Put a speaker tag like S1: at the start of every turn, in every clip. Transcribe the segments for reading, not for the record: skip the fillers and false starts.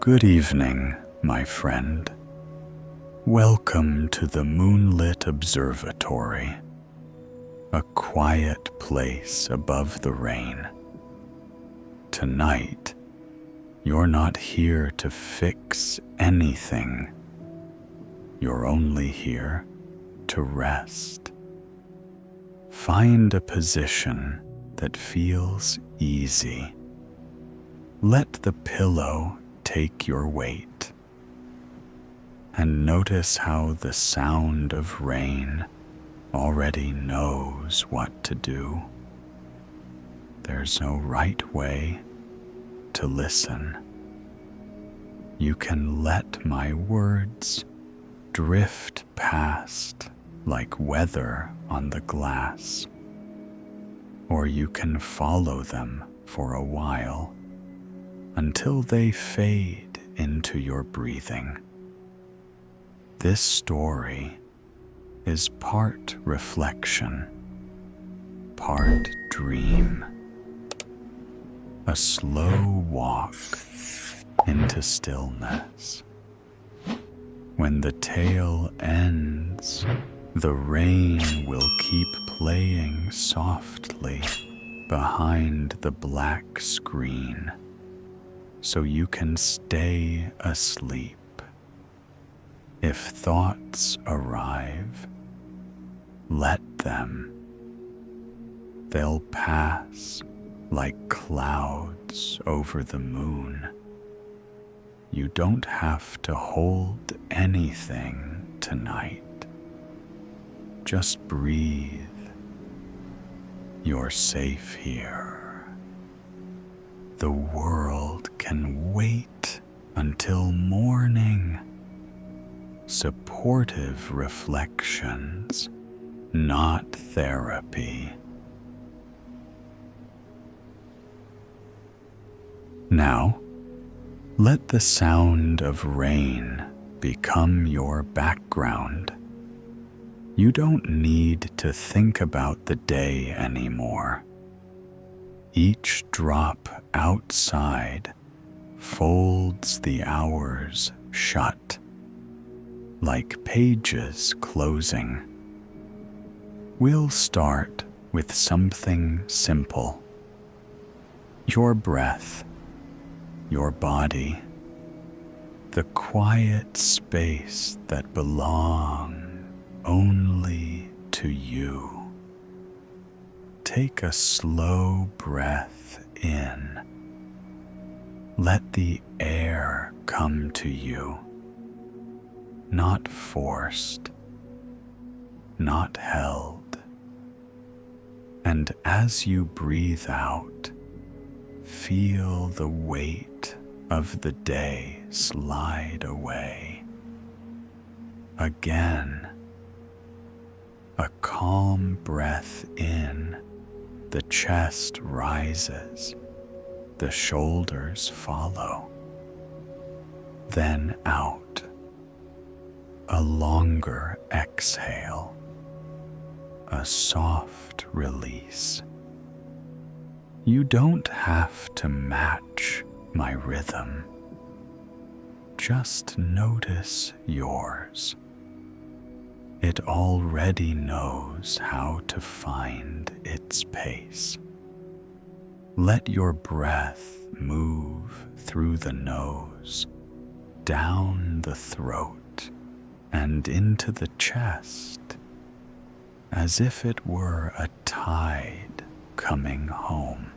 S1: Good evening, my friend. Welcome to the Moonlit Observatory, a quiet place above the rain. Tonight, you're not here to fix anything. You're only here to rest. Find a position that feels easy. Let the pillow take your weight, and notice how the sound of rain already knows what to do. There's no right way to listen. You can let my words drift past like weather on the glass, or you can follow them for a while until they fade into your breathing. This story is part reflection, part dream, a slow walk into stillness. When the tale ends, the rain will keep playing softly behind the black screen, so you can stay asleep. If thoughts arrive, let them. They'll pass like clouds over the moon. You don't have to hold anything tonight. Just breathe. You're safe here. The world can wait until morning. Supportive reflections, not therapy. Now, let the sound of rain become your background. You don't need to think about the day anymore. Each drop outside folds the hours shut, like pages closing. We'll start with something simple. Your breath, your body, the quiet space that belongs only to you. Take a slow breath in. Let the air come to you, not forced, not held. And as you breathe out, feel the weight of the day slide away. Again, a calm breath in. The chest rises, the shoulders follow. Then out, a longer exhale, a soft release. You don't have to match my rhythm. Just notice yours. It already knows how to find its pace. Let your breath move through the nose, down the throat, and into the chest, as if it were a tide coming home.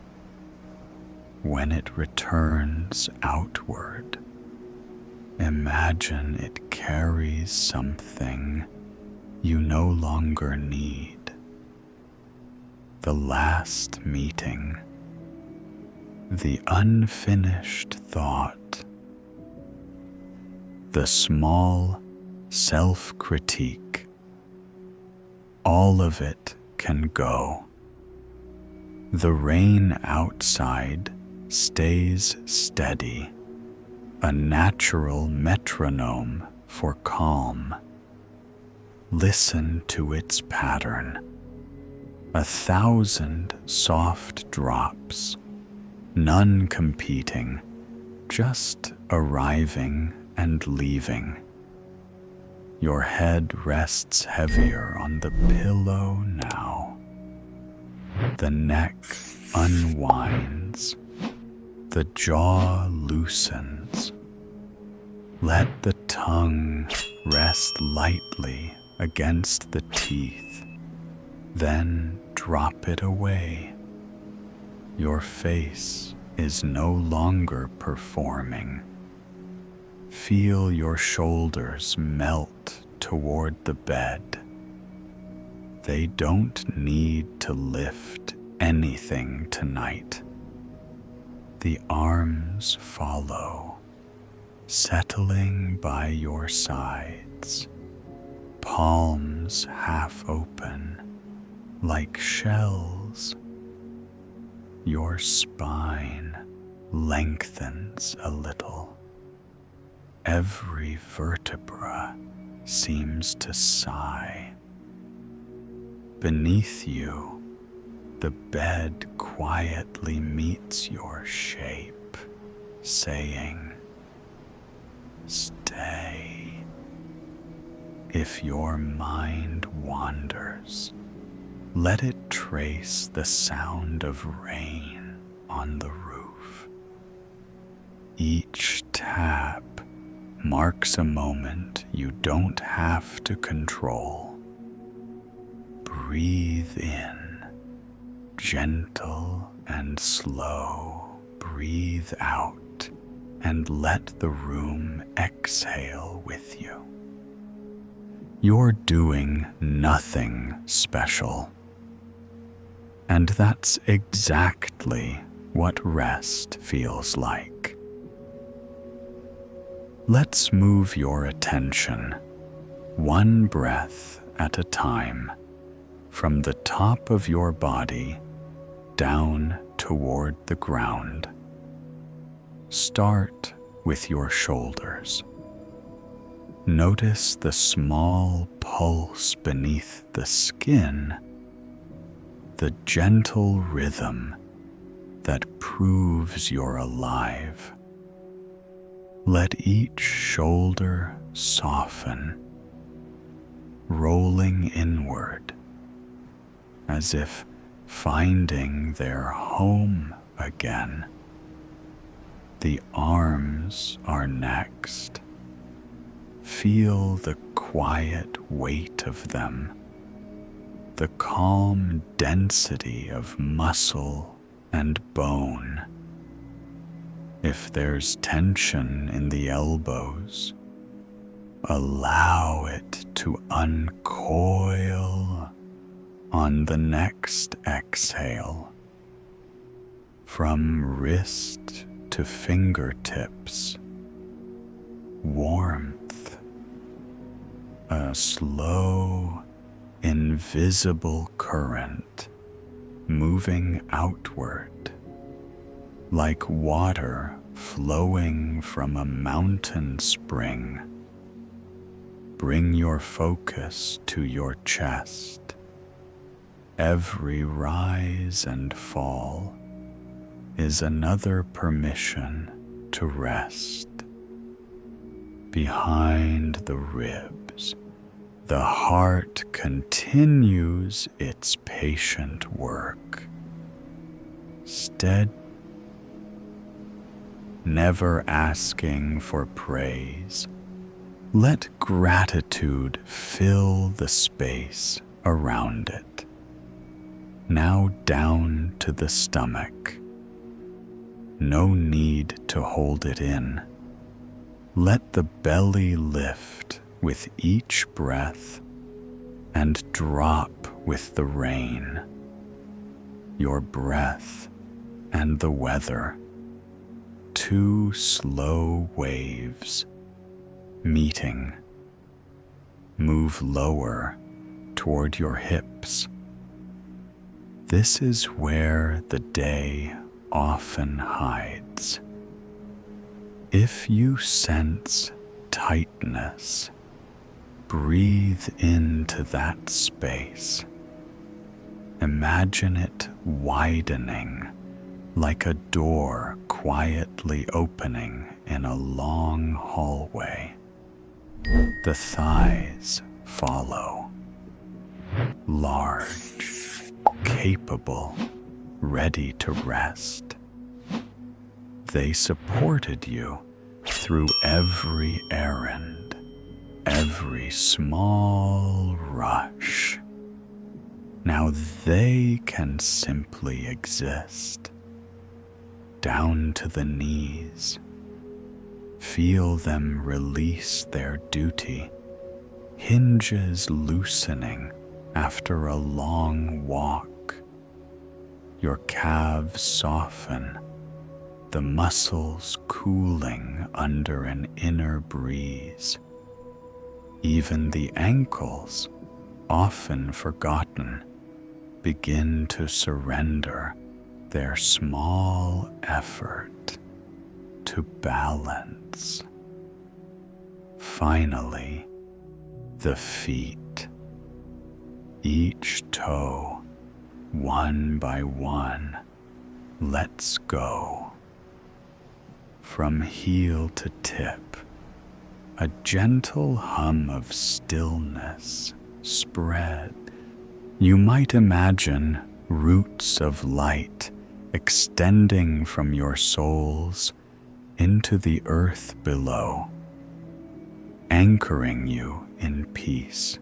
S1: When it returns outward, imagine it carries something you no longer need. The last meeting, the unfinished thought, the small self-critique, all of it can go. The rain outside stays steady, a natural metronome for calm. Listen to its pattern. 1,000 soft drops, none competing, just arriving and leaving. Your head rests heavier on the pillow now. The neck unwinds. The jaw loosens. Let the tongue rest lightly against the teeth, then drop it away. Your face is no longer performing. Feel your shoulders melt toward the bed. They don't need to lift anything tonight. The arms follow, settling by your sides, palms half open, like shells. Your spine lengthens a little. Every vertebra seems to sigh. Beneath you, the bed quietly meets your shape, saying, "Stay." If your mind wanders, let it trace the sound of rain on the roof. Each tap marks a moment you don't have to control. Breathe in, gentle and slow. Breathe out, and let the room exhale with you. You're doing nothing special. And that's exactly what rest feels like. Let's move your attention, one breath at a time, from the top of your body down toward the ground. Start with your shoulders. Notice the small pulse beneath the skin, the gentle rhythm that proves you're alive. Let each shoulder soften, rolling inward, as if finding their home again. The arms are next. Feel the quiet weight of them, the calm density of muscle and bone. If there's tension in the elbows, allow it to uncoil on the next exhale. From wrist to fingertips, warmth, a slow, invisible current moving outward, like water flowing from a mountain spring. Bring your focus to your chest. Every rise and fall is another permission to rest. Behind the ribs, the heart continues its patient work. Never asking for praise, let gratitude fill the space around it. Now down to the stomach. No need to hold it in. Let the belly lift with each breath and drop with the rain. Your breath and the weather, two slow waves meeting. Move lower toward your hips. This is where the day often hides. If you sense tightness, breathe into that space. Imagine it widening like a door quietly opening in a long hallway. The thighs follow, large, capable, ready to rest. They supported you through every errand, every small rush. Now they can simply exist. Down to the knees. Feel them release their duty, hinges loosening after a long walk. Your calves soften, the muscles cooling under an inner breeze. Even the ankles, often forgotten, begin to surrender their small effort to balance. Finally, the feet, each toe, one by one, lets go. From heel to tip, a gentle hum of stillness spread. You might imagine roots of light extending from your soles into the earth below, anchoring you in peace.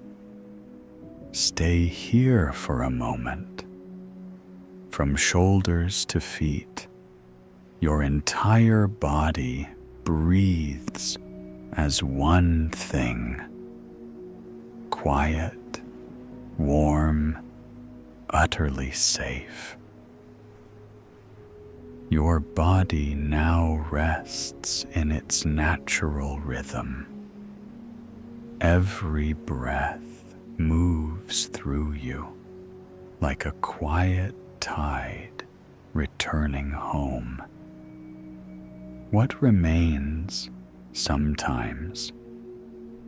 S1: Stay here for a moment. From shoulders to feet, your entire body breathes as one thing. Quiet, warm, utterly safe. Your body now rests in its natural rhythm. Every breath moves through you like a quiet tide returning home. What remains sometimes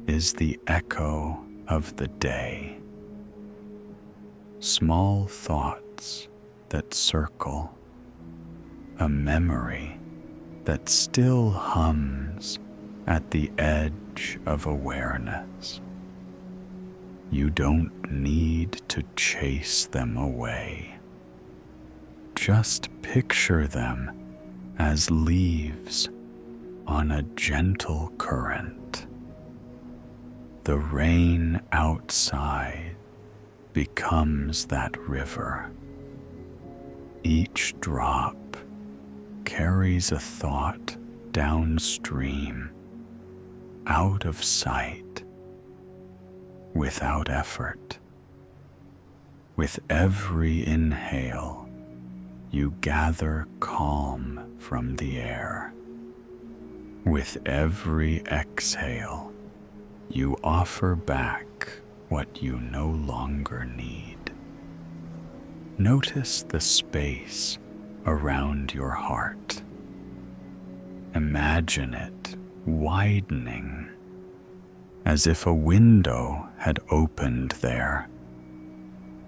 S1: is the echo of the day. Small thoughts that circle, a memory that still hums at the edge of awareness. You don't need to chase them away. Just picture them as leaves on a gentle current. The rain outside becomes that river. Each drop carries a thought downstream, out of sight, without effort. With every inhale, you gather calm from the air. With every exhale, you offer back what you no longer need. Notice the space around your heart. Imagine it widening, as if a window had opened there.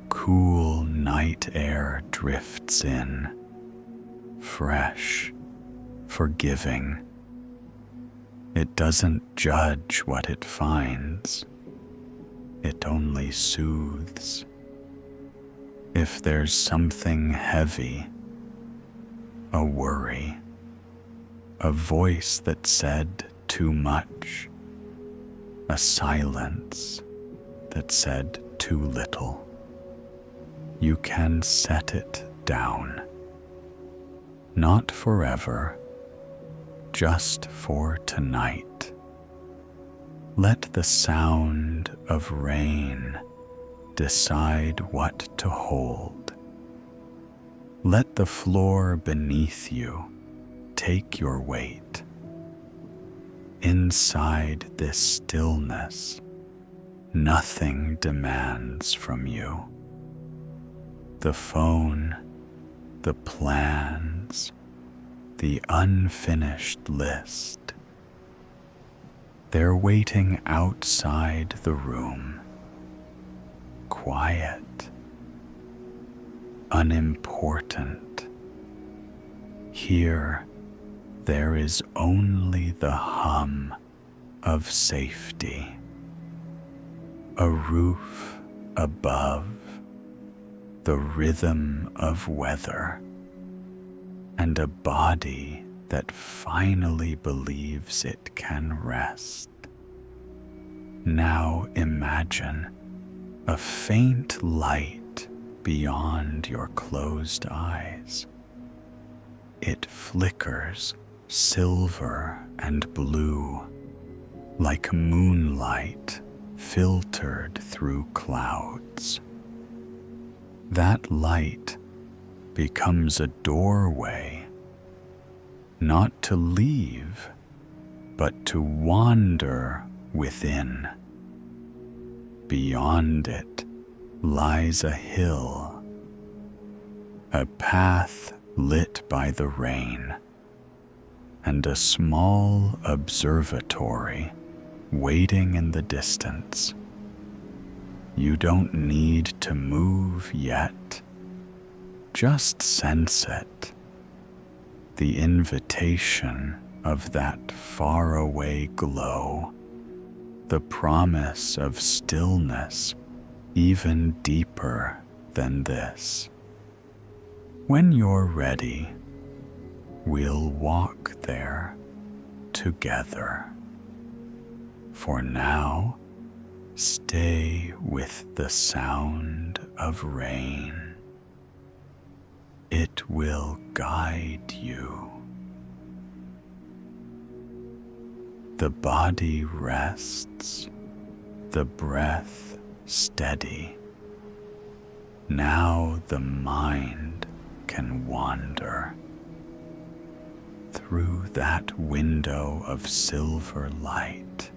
S1: Cool night air drifts in, fresh, forgiving. It doesn't judge what it finds. It only soothes. If there's something heavy, a worry, a voice that said too much, a silence that said too little, you can set it down. Not forever, just for tonight. Let the sound of rain decide what to hold. Let the floor beneath you take your weight. Inside this stillness, nothing demands from you. The phone, the plans, the unfinished list. They're waiting outside the room. Quiet, unimportant. Here there is only the hum of safety, a roof above, the rhythm of weather, and a body that finally believes it can rest. Now imagine a faint light beyond your closed eyes. It flickers silver and blue, like moonlight filtered through clouds. That light becomes a doorway, not to leave, but to wander within. Beyond it lies a hill, a path lit by the rain, and a small observatory waiting in the distance. You don't need to move yet. Just sense it, the invitation of that faraway glow, the promise of stillness even deeper than this. When you're ready, we'll walk there together. For now, stay with the sound of rain. It will guide you. The body rests, the breath steady. Now the mind can wander. Through that window of silver light,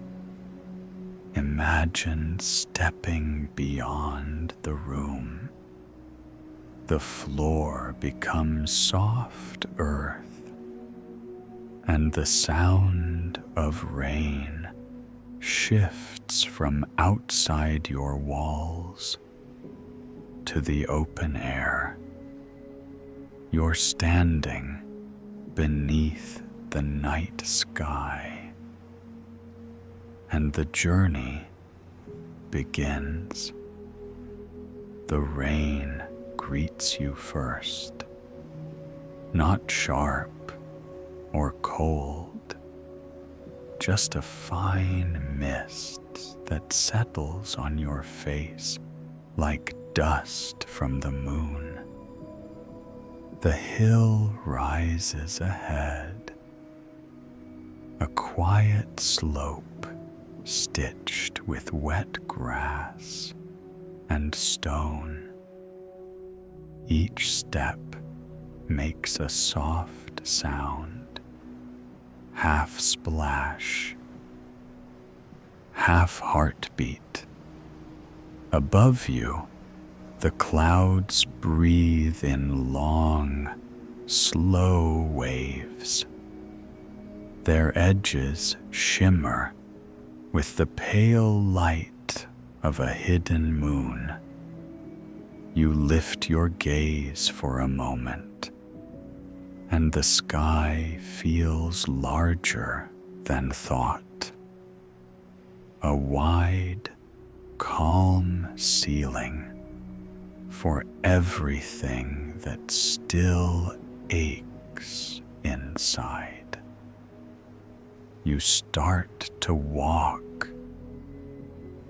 S1: imagine stepping beyond the room. The floor becomes soft earth, and the sound of rain shifts from outside your walls to the open air. You're standing beneath the night sky, and the journey begins. The rain greets you first, not sharp or cold, just a fine mist that settles on your face like dust from the moon. The hill rises ahead, a quiet slope stitched with wet grass and stone. Each step makes a soft sound, half splash, half heartbeat. Above you, the clouds breathe in long, slow waves. Their edges shimmer with the pale light of a hidden moon. You lift your gaze for a moment, and the sky feels larger than thought. A wide, calm ceiling for everything that still aches inside. You start to walk.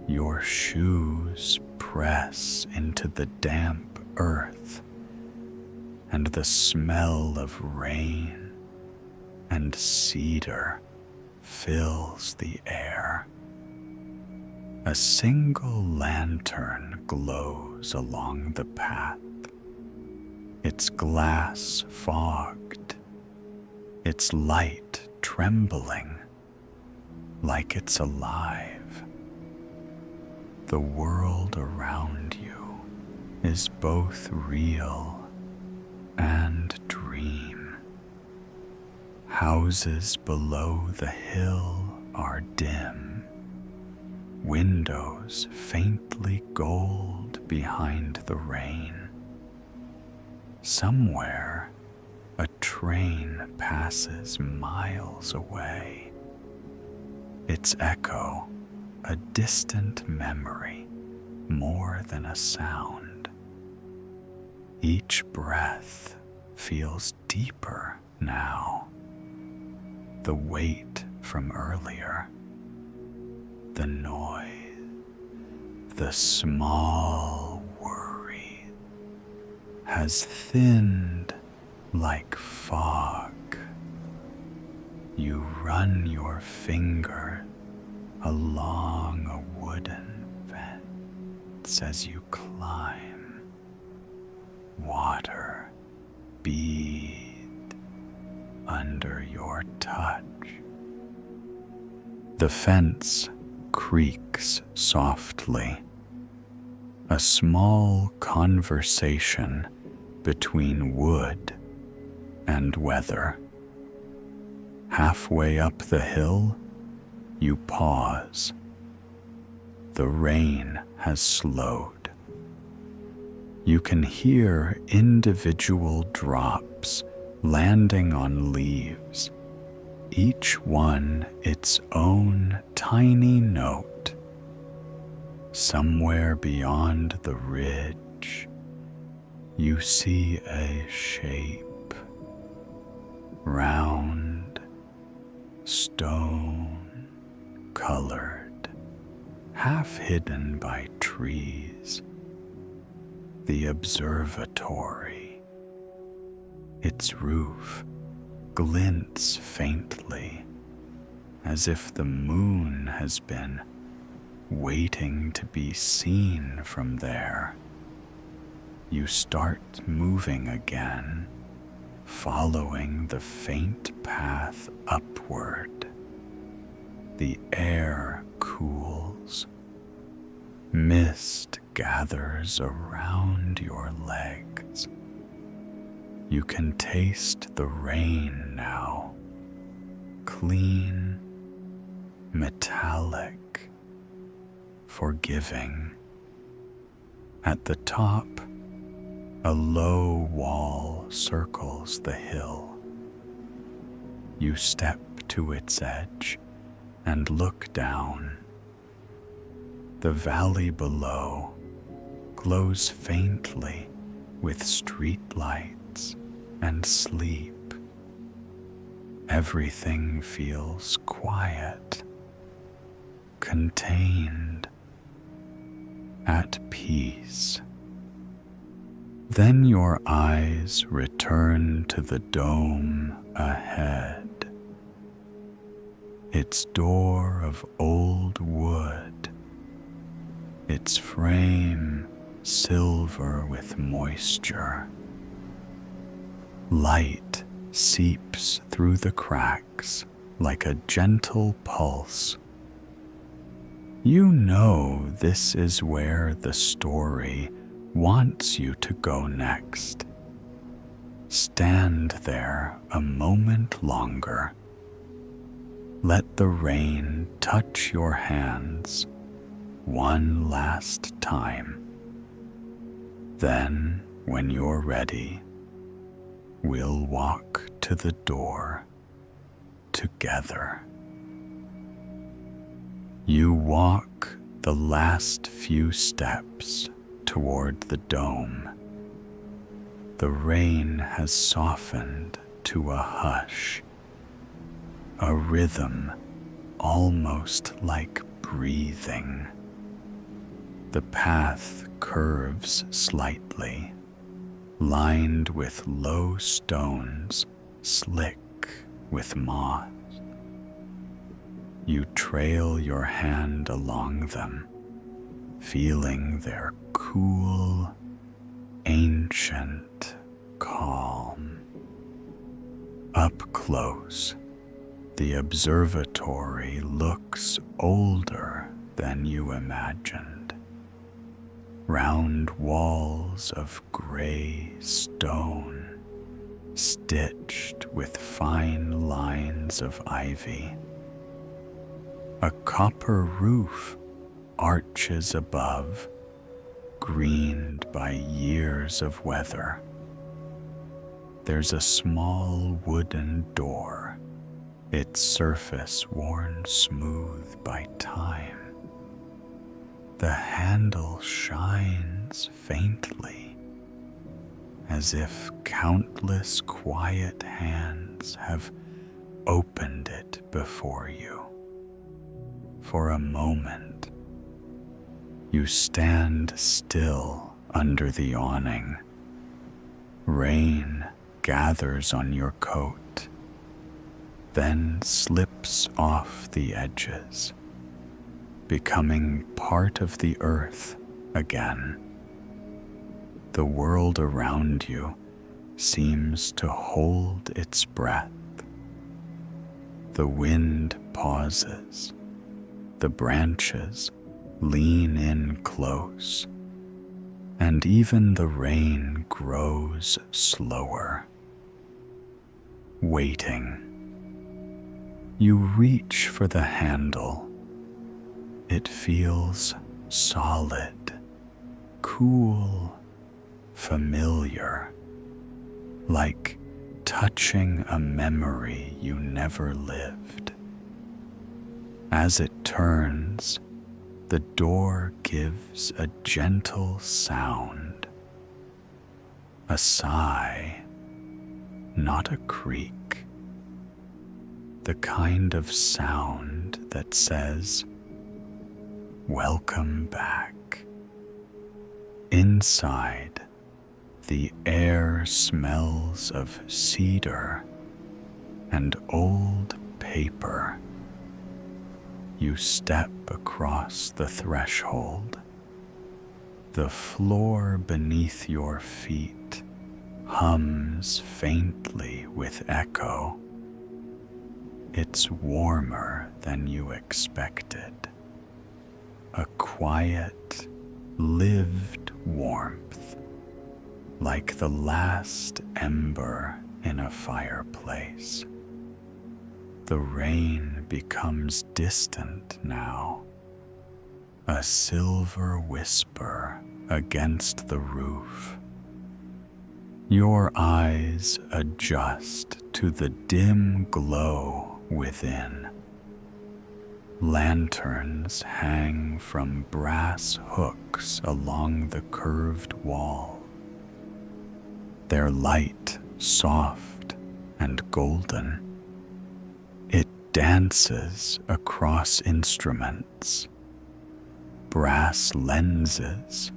S1: Your shoes press into the damp earth, and the smell of rain and cedar fills the air. A single lantern glows along the path, its glass fogged, its light trembling like it's alive. The world around you is both real and dream. Houses below the hill are dim, windows faintly gold behind the rain. Somewhere, a tree train passes miles away, its echo a distant memory more than a sound. Each breath feels deeper now, the weight from earlier, the noise, the small worry has thinned like fog. You run your finger along a wooden fence as you climb. Water bead under your touch. The fence creaks softly. A small conversation between wood and weather. Halfway up the hill, you pause. The rain has slowed. You can hear individual drops landing on leaves, each one its own tiny note. Somewhere beyond the ridge, you see a shape, round, stone-colored, half hidden by trees. The observatory. Its roof glints faintly, as if the moon has been waiting to be seen from there. You start moving again, following the faint path upward. The air cools. Mist gathers around your legs. You can taste the rain now, clean, metallic, forgiving. At the top, a low wall circles the hill. You step to its edge and look down. The valley below glows faintly with street lights and sleep. Everything feels quiet, contained, at peace. Then your eyes return to the dome ahead. Its door of old wood, its frame silver with moisture. Light seeps through the cracks like a gentle pulse. You know this is where the story wants you to go next. Stand there a moment longer. Let the rain touch your hands one last time. Then, when you're ready, we'll walk to the door together. You walk the last few steps toward the dome. The rain has softened to a hush, a rhythm almost like breathing. The path curves slightly, lined with low stones slick with moss. You trail your hand along them, feeling their cool, ancient calm. Up close, the observatory looks older than you imagined. Round walls of gray stone, stitched with fine lines of ivy. A copper roof arches above, greened by years of weather. there's a small wooden door, its surface worn smooth by time. The handle shines faintly, as if countless quiet hands have opened it before you. For a moment, you stand still under the awning. Rain gathers on your coat, then slips off the edges, becoming part of the earth again. The world around you seems to hold its breath. The wind pauses, the branches lean in close, and even the rain grows slower. Waiting. You reach for the handle. It feels solid, cool, familiar, like touching a memory you never lived. As it turns, the door gives a gentle sound, a sigh, not a creak, the kind of sound that says, "Welcome back." Inside, the air smells of cedar and old paper. You step across the threshold. The floor beneath your feet hums faintly with echo. It's warmer than you expected. A quiet, lived warmth, like the last ember in a fireplace. The rain becomes distant now, a silver whisper against the roof. Your eyes adjust to the dim glow within. Lanterns hang from brass hooks along the curved wall, their light soft and golden. It dances across instruments, brass lenses,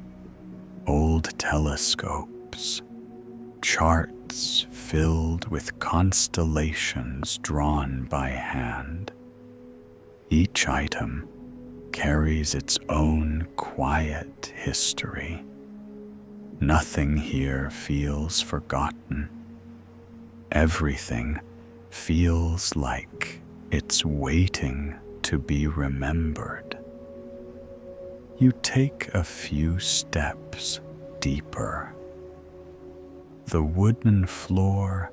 S1: old telescopes, charts filled with constellations drawn by hand. Each item carries its own quiet history. Nothing here feels forgotten. Everything feels like it's waiting to be remembered. You take a few steps deeper. The wooden floor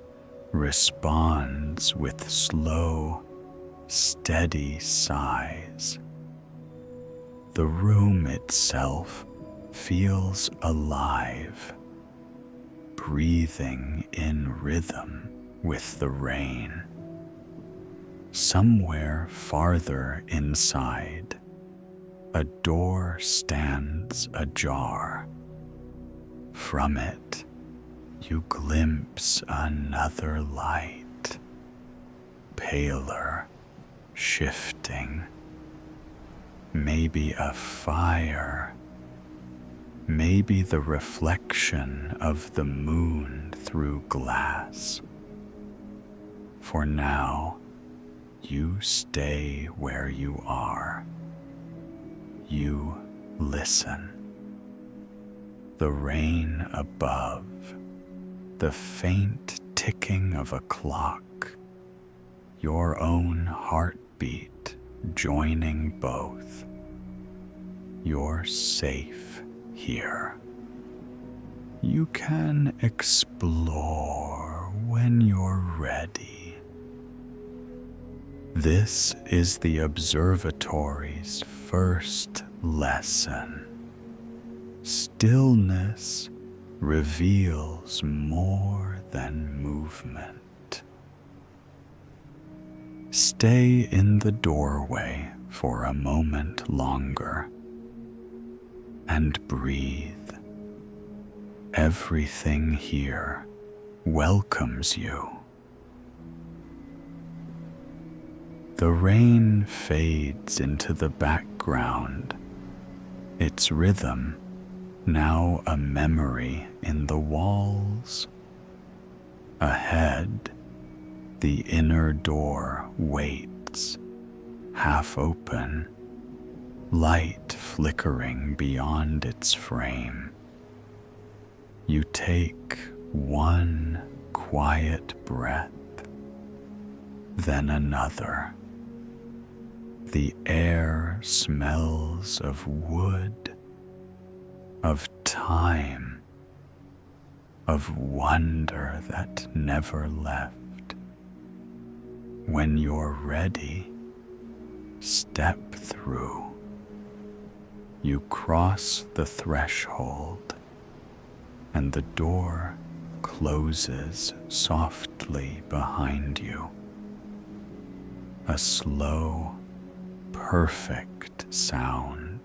S1: responds with slow, steady sighs. The room itself feels alive, breathing in rhythm with the rain. Somewhere farther inside, a door stands ajar. From it, you glimpse another light, paler, shifting. Maybe a fire, maybe the reflection of the moon through glass. For now, you stay where you are. You listen. The rain above, the faint ticking of a clock, your own heartbeat joining both. You're safe here. You can explore when you're ready. This is the observatory's first lesson. Stillness reveals more than movement. Stay in the doorway for a moment longer and breathe. Everything here welcomes you. The rain fades into the background, its rhythm now a memory in the walls. Ahead, the inner door waits, half open, light flickering beyond its frame. You take one quiet breath, then another. The air smells of wood, of time, of wonder that never left. When you're ready, step through. You cross the threshold, and the door closes softly behind you. A slow, perfect sound,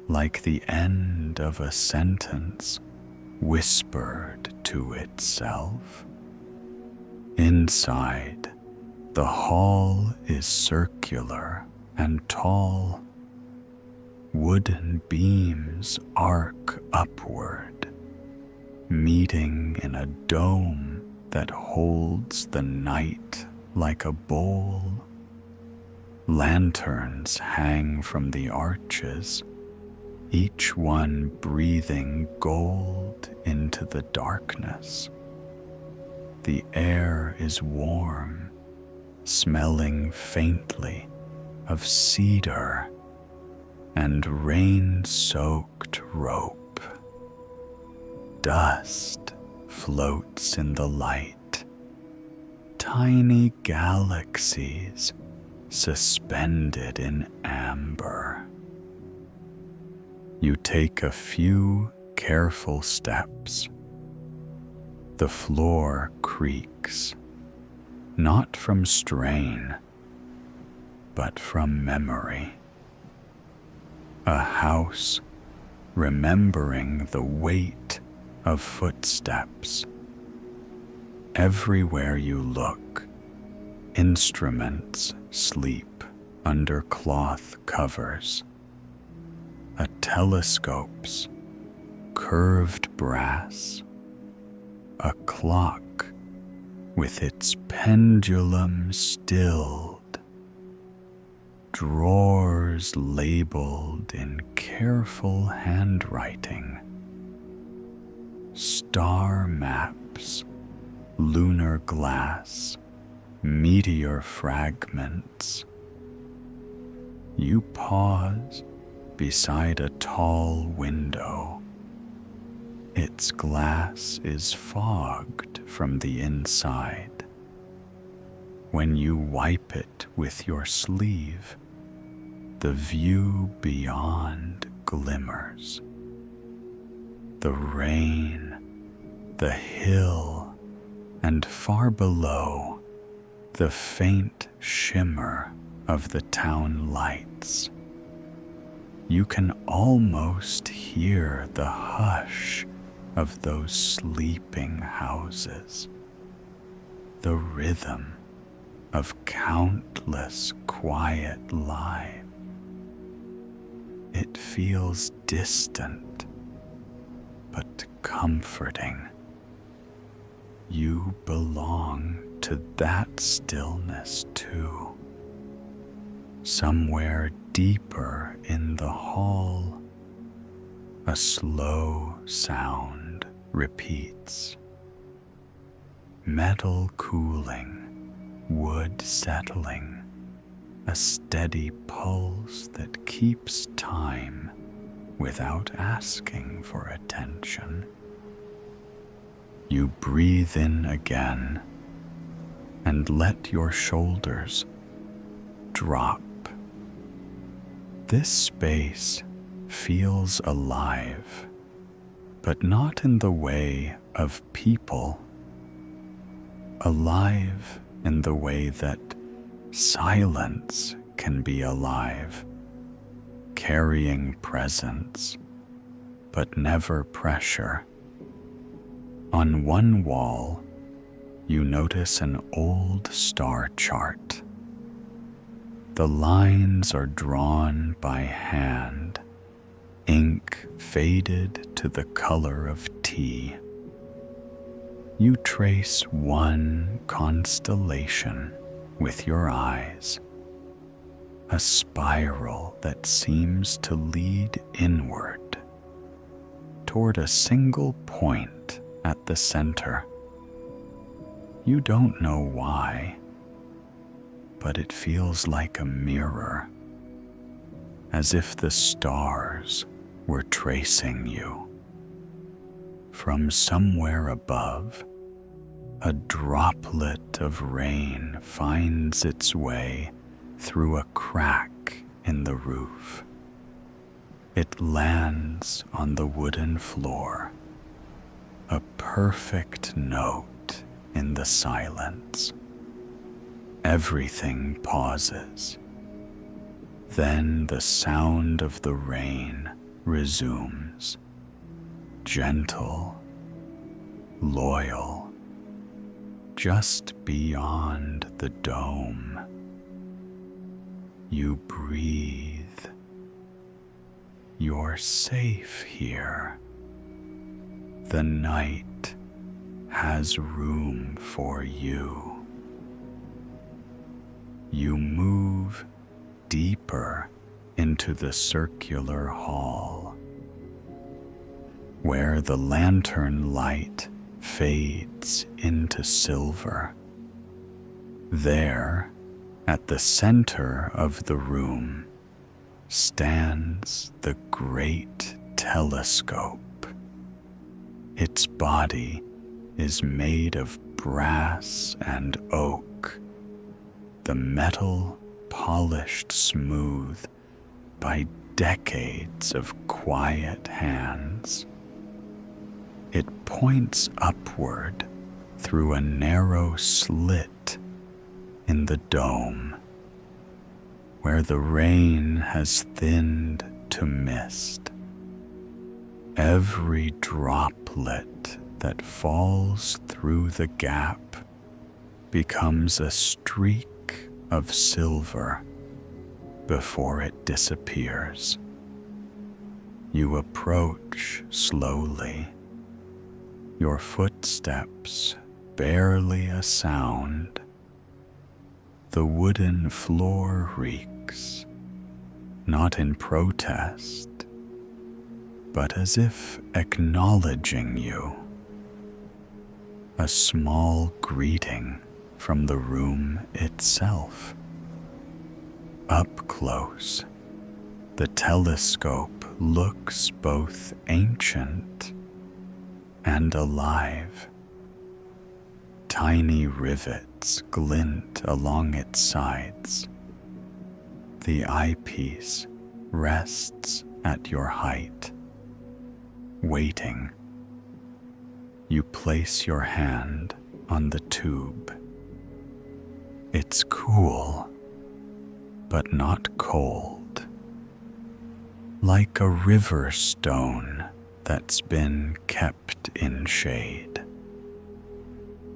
S1: like the end of a sentence whispered to itself. Inside, the hall is circular and tall. Wooden beams arc upward, meeting in a dome that holds the night like a bowl. Lanterns hang from the arches, each one breathing gold into the darkness. The air is warm, smelling faintly of cedar and rain-soaked rope. Dust floats in the light, tiny galaxies suspended in amber. You take a few careful steps. The floor creaks, not from strain, but from memory. A house remembering the weight of footsteps. Everywhere you look, instruments sleep under cloth covers. A telescope's curved brass. A clock with its pendulum stilled. Drawers labeled in careful handwriting. Star maps, lunar glass, meteor fragments. You pause beside a tall window. Its glass is fogged from the inside. When you wipe it with your sleeve, the view beyond glimmers. The rain, the hill, and far below, the faint shimmer of the town lights. You can almost hear the hush of those sleeping houses, the rhythm of countless quiet lives. It feels distant, but comforting. You belong to that stillness too. Somewhere deeper in the hall, a slow sound repeats. Metal cooling, wood settling, a steady pulse that keeps time without asking for attention. You breathe in again and let your shoulders drop. This space feels alive, but not in the way of people. Alive in the way that silence can be alive, carrying presence, but never pressure. On one wall, you notice an old star chart. The lines are drawn by hand, ink faded to the color of tea. You trace one constellation with your eyes, a spiral that seems to lead inward toward a single point at the center. You don't know why, but it feels like a mirror, as if the stars were tracing you. From somewhere above, a droplet of rain finds its way through a crack in the roof. It lands on the wooden floor, a perfect note in the silence. Everything pauses. Then the sound of the rain resumes, gentle, loyal, just beyond the dome. You breathe. You're safe here. The night has room for you. You move deeper into the circular hall, where the lantern light fades into silver. There, at the center of the room, stands the great telescope. Its body is made of brass and oak, the metal polished smooth by decades of quiet hands. It points upward through a narrow slit in the dome, where the rain has thinned to mist. Every droplet that falls through the gap becomes a streak of silver before it disappears. You approach slowly, your footsteps barely a sound. The wooden floor reeks, not in protest, but as if acknowledging you. A small greeting from the room itself. Up close, the telescope looks both ancient and alive. Tiny rivets glint along its sides. The eyepiece rests at your height, waiting. You place your hand on the tube. It's cool, but not cold, like a river stone that's been kept in shade.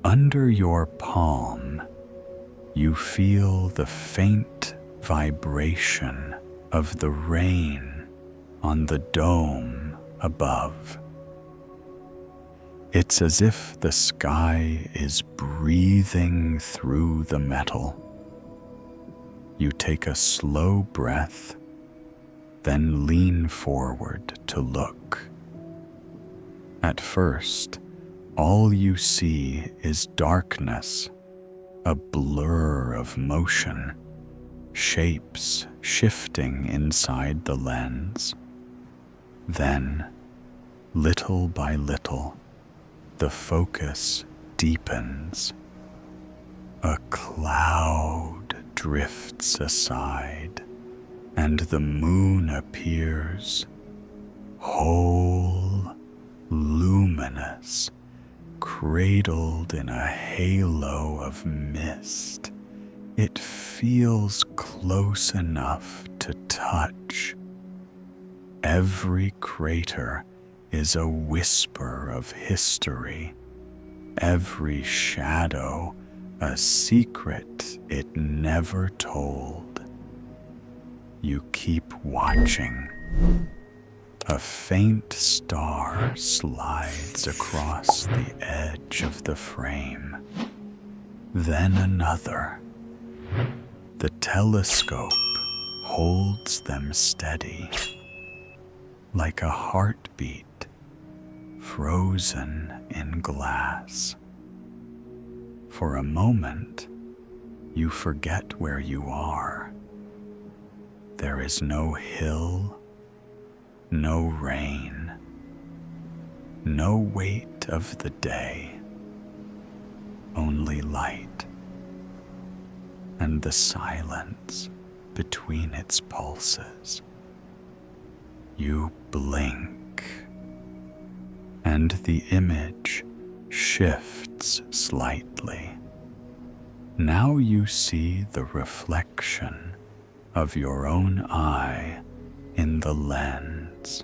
S1: Under your palm, you feel the faint vibration of the rain on the dome above. It's as if the sky is breathing through the metal. You take a slow breath, then lean forward to look. At first, all you see is darkness, a blur of motion, shapes shifting inside the lens. Then, little by little, the focus deepens. A cloud drifts aside, and the moon appears, whole luminous, cradled in a halo of mist. It feels close enough to touch. Every crater is a whisper of history, every shadow a secret it never told. You keep watching. A faint star slides across the edge of the frame. Then another. The telescope holds them steady, like a heartbeat frozen in glass. For a moment, you forget where you are. There is no hill, no rain, no weight of the day, only light and the silence between its pulses. You blink, and the image shifts slightly. Now you see the reflection of your own eye in the lens.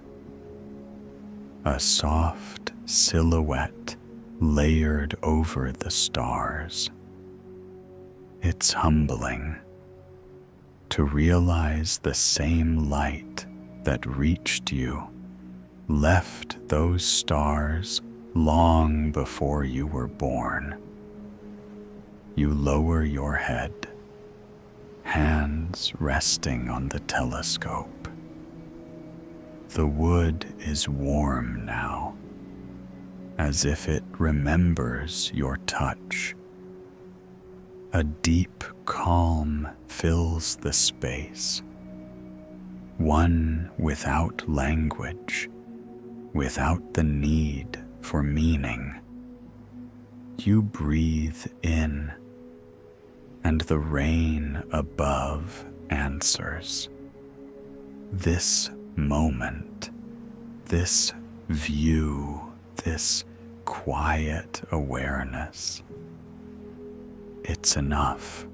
S1: A soft silhouette layered over the stars. It's humbling to realize the same light that reached you left those stars long before you were born. You lower your head, hands resting on the telescope. The wood is warm now, as if it remembers your touch. A deep calm fills the space, one without language, without the need for meaning. You breathe in, and the rain above answers. This moment, this view, this quiet awareness, it's enough.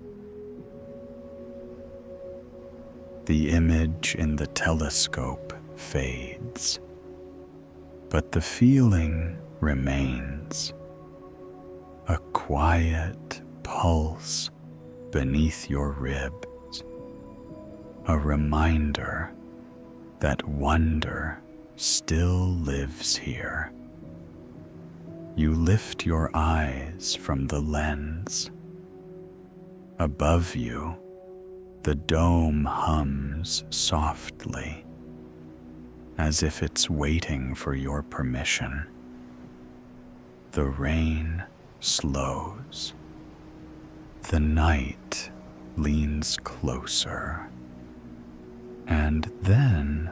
S1: The image in the telescope fades, but the feeling remains. A quiet pulse beneath your ribs, a reminder that wonder still lives here. You lift your eyes from the lens. Above you, the dome hums softly, as if it's waiting for your permission. The rain slows. The night leans closer. And then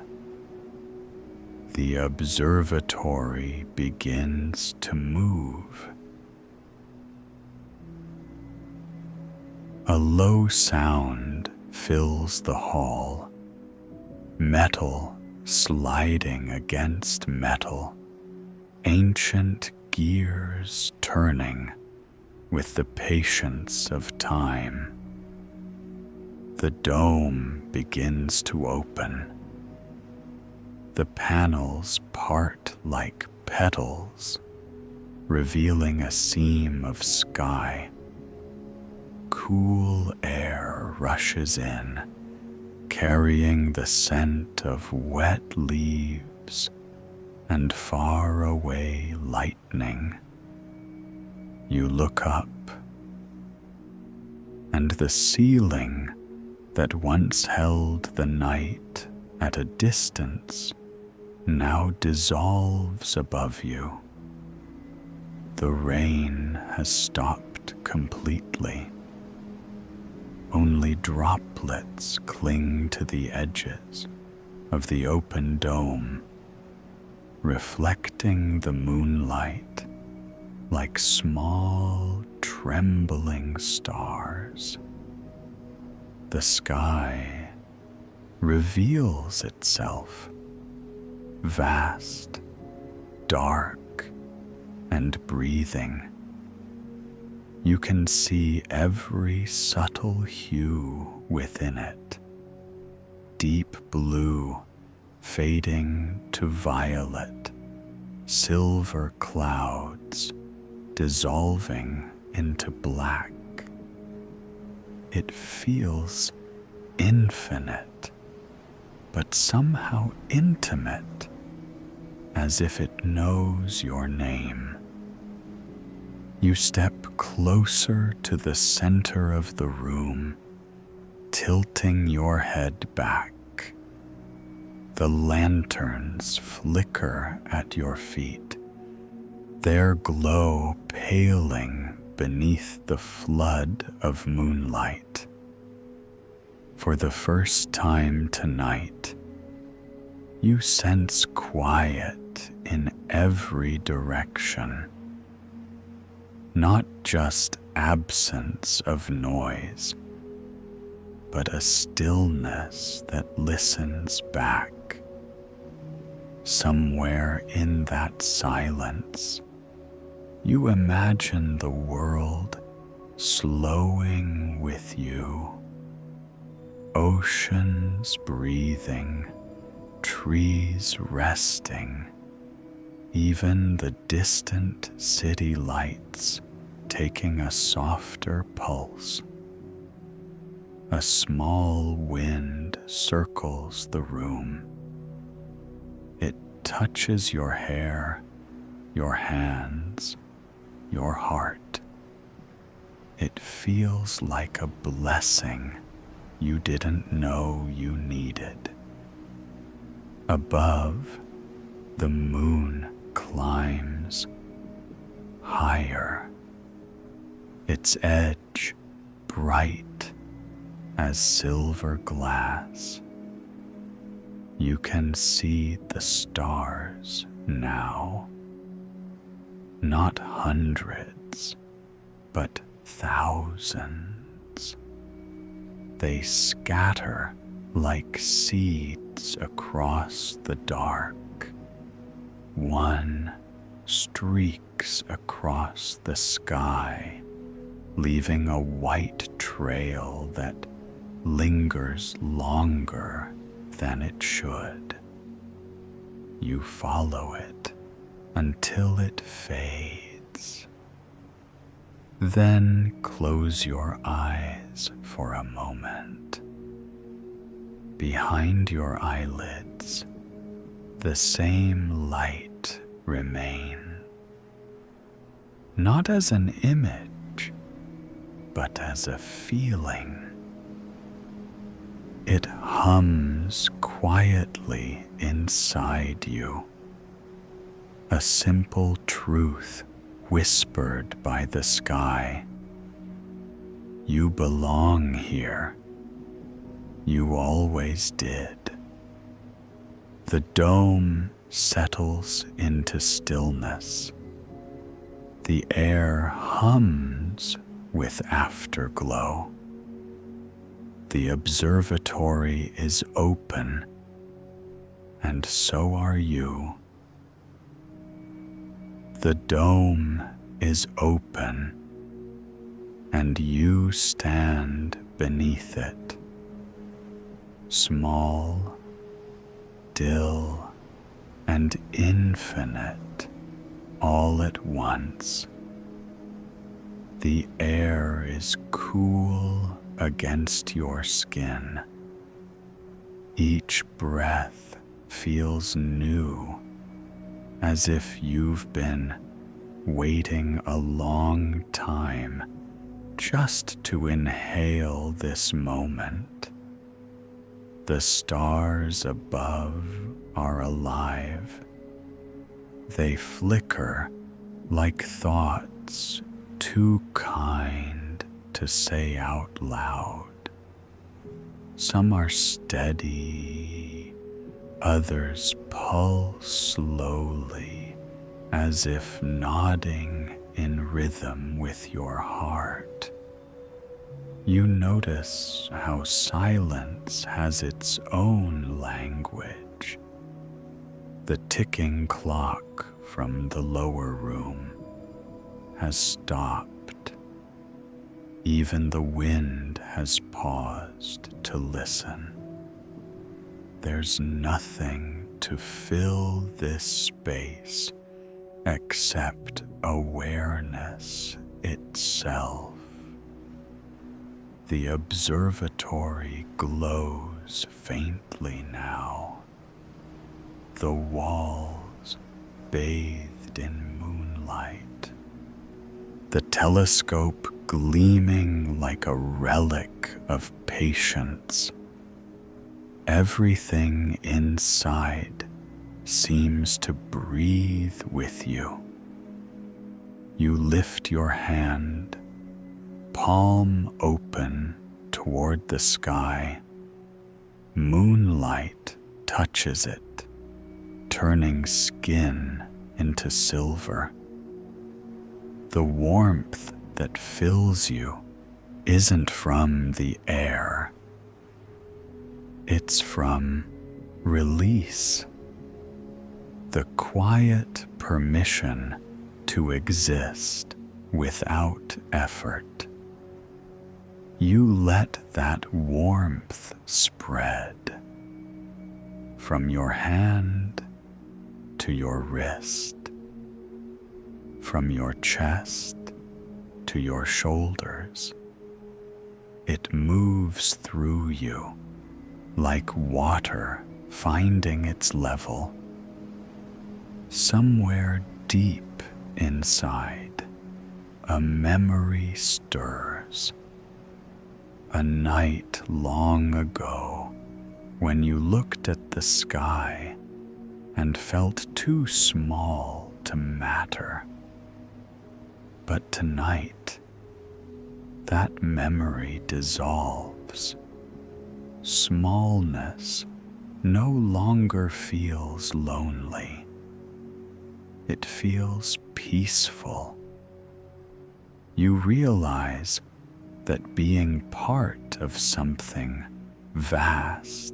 S1: the observatory begins to move. A low sound fills the hall, metal sliding against metal, ancient gears turning with the patience of time. The dome begins to open. The panels part like petals, revealing a seam of sky. Cool air rushes in, carrying the scent of wet leaves and far away lightning. You look up, and the ceiling that once held the night at a distance now dissolves above you. The rain has stopped completely. Only droplets cling to the edges of the open dome, reflecting the moonlight like small, trembling stars. The sky reveals itself, vast, dark and breathing. You can see every subtle hue within it, deep blue fading to violet, silver clouds dissolving into black. It feels infinite, but somehow intimate, as if it knows your name. You step closer to the center of the room, tilting your head back. The lanterns flicker at your feet, their glow paling beneath the flood of moonlight. For the first time tonight, you sense quiet in every direction. Not just absence of noise, but a stillness that listens back. Somewhere in that silence, you imagine the world slowing with you. Oceans breathing, trees resting, even the distant city lights taking a softer pulse. A small wind circles the room. It touches your hair, your hands, your heart. It feels like a blessing you didn't know you needed. Above, the moon climbs higher, its edge bright as silver glass. You can see the stars now, not hundreds, but thousands. They scatter like seeds across the dark. One streaks across the sky, leaving a white trail that lingers longer than it should. You follow it until it fades. Then close your eyes for a moment. Behind your eyelids, the same light remains, not as an image, but as a feeling. It hums quietly inside you, a simple truth whispered by the sky. You belong here. You always did. The dome settles into stillness. The air hums with afterglow. The observatory is open, and so are you. The dome is open, and you stand beneath it, small, still, and infinite all at once. The air is cool against your skin. Each breath feels new, as if you've been waiting a long time just to inhale this moment. The stars above are alive. They flicker like thoughts too kind to say out loud. Some are steady, others pulse slowly, as if nodding in rhythm with your heart. You notice how silence has its own language. The ticking clock from the lower room has stopped. Even the wind has paused to listen. There's nothing to fill this space except awareness itself. The observatory glows faintly now, the walls bathed in moonlight, the telescope gleaming like a relic of patience. Everything inside seems to breathe with you. You lift your hand, palm open toward the sky. Moonlight touches it, turning skin into silver. The warmth that fills you isn't from the air. It's from release, the quiet permission to exist without effort. You let that warmth spread from your hand to your wrist, from your chest to your shoulders. It moves through you like water finding its level. Somewhere deep inside, a memory stirs. A night long ago, when you looked at the sky and felt too small to matter. But tonight, that memory dissolves. Smallness no longer feels lonely. It feels peaceful. You realize that being part of something vast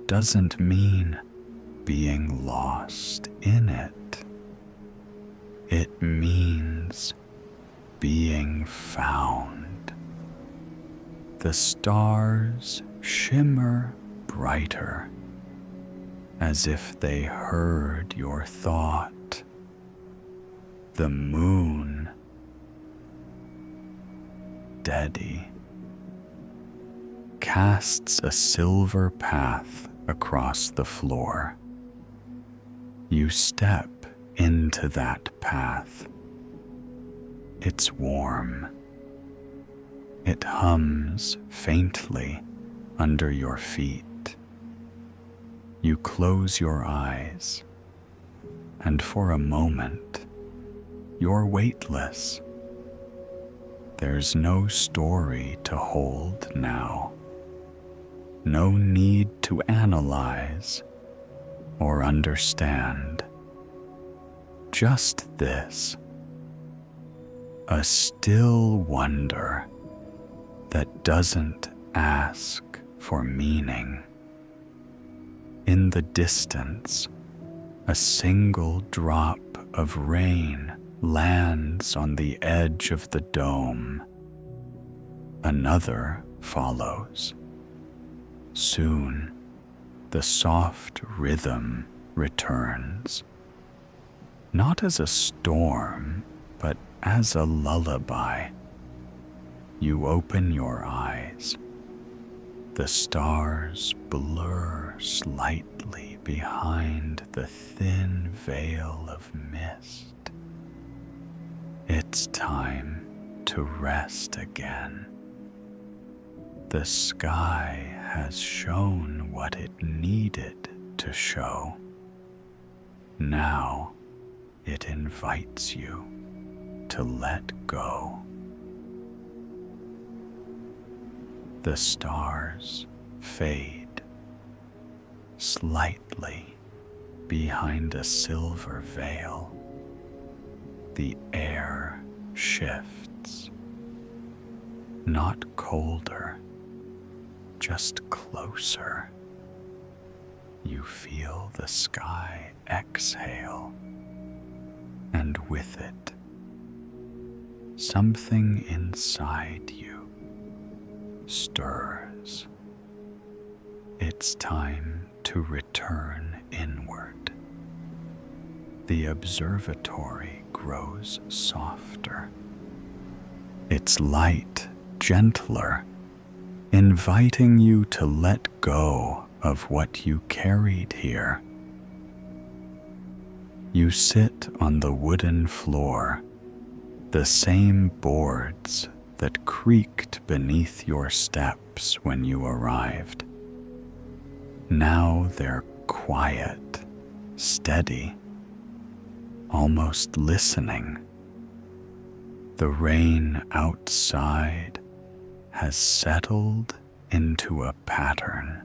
S1: doesn't mean being lost in it. It means being found. The stars shimmer brighter, as if they heard your thought. The moon, steady, casts a silver path across the floor. You step into that path. It's warm. It hums faintly under your feet. You close your eyes, and for a moment, you're weightless. There's no story to hold now. No need to analyze or understand. Just this, a still wonder that doesn't ask for meaning. In the distance, a single drop of rain lands on the edge of the dome. Another follows. Soon, the soft rhythm returns, not as a storm, but as a lullaby. You open your eyes. The stars blur slightly behind the thin veil of mist. It's time to rest again. The sky has shown what it needed to show. Now it invites you to let go. The stars fade slightly behind a silver veil. The air shifts, not colder, just closer. You feel the sky exhale, and with it, something inside you stirs. It's time to return inward. The observatory grows softer, its light gentler, inviting you to let go of what you carried here. You sit on the wooden floor, the same boards that creaked beneath your steps when you arrived. Now they're quiet, steady, almost listening. The rain outside has settled into a pattern,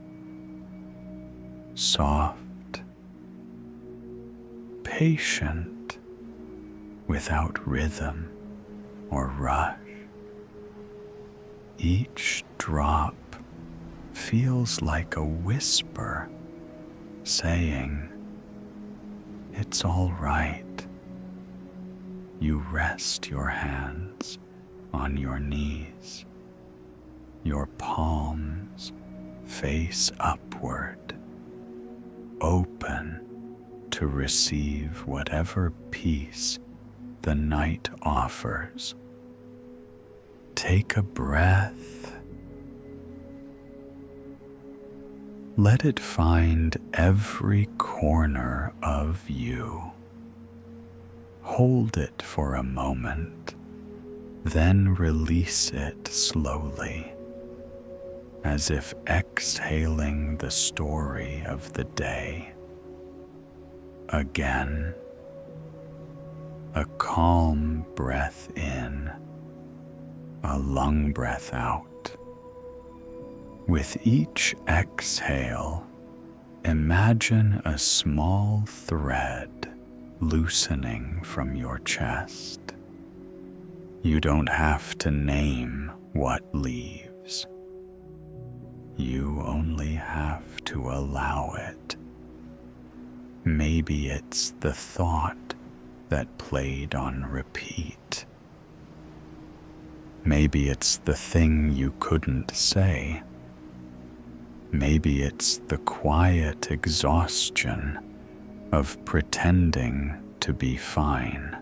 S1: soft, patient, without rhythm or rush. Each drop feels like a whisper saying, "It's all right." You rest your hands on your knees, your palms face upward, open to receive whatever peace the night offers. Take a breath. Let it find every corner of you. Hold it for a moment, then release it slowly, as if exhaling the story of the day. Again, a calm breath in, a long breath out. With each exhale, imagine a small thread loosening from your chest. You don't have to name what leaves. You only have to allow it. Maybe it's the thought that played on repeat. Maybe it's the thing you couldn't say. Maybe it's the quiet exhaustion of pretending to be fine.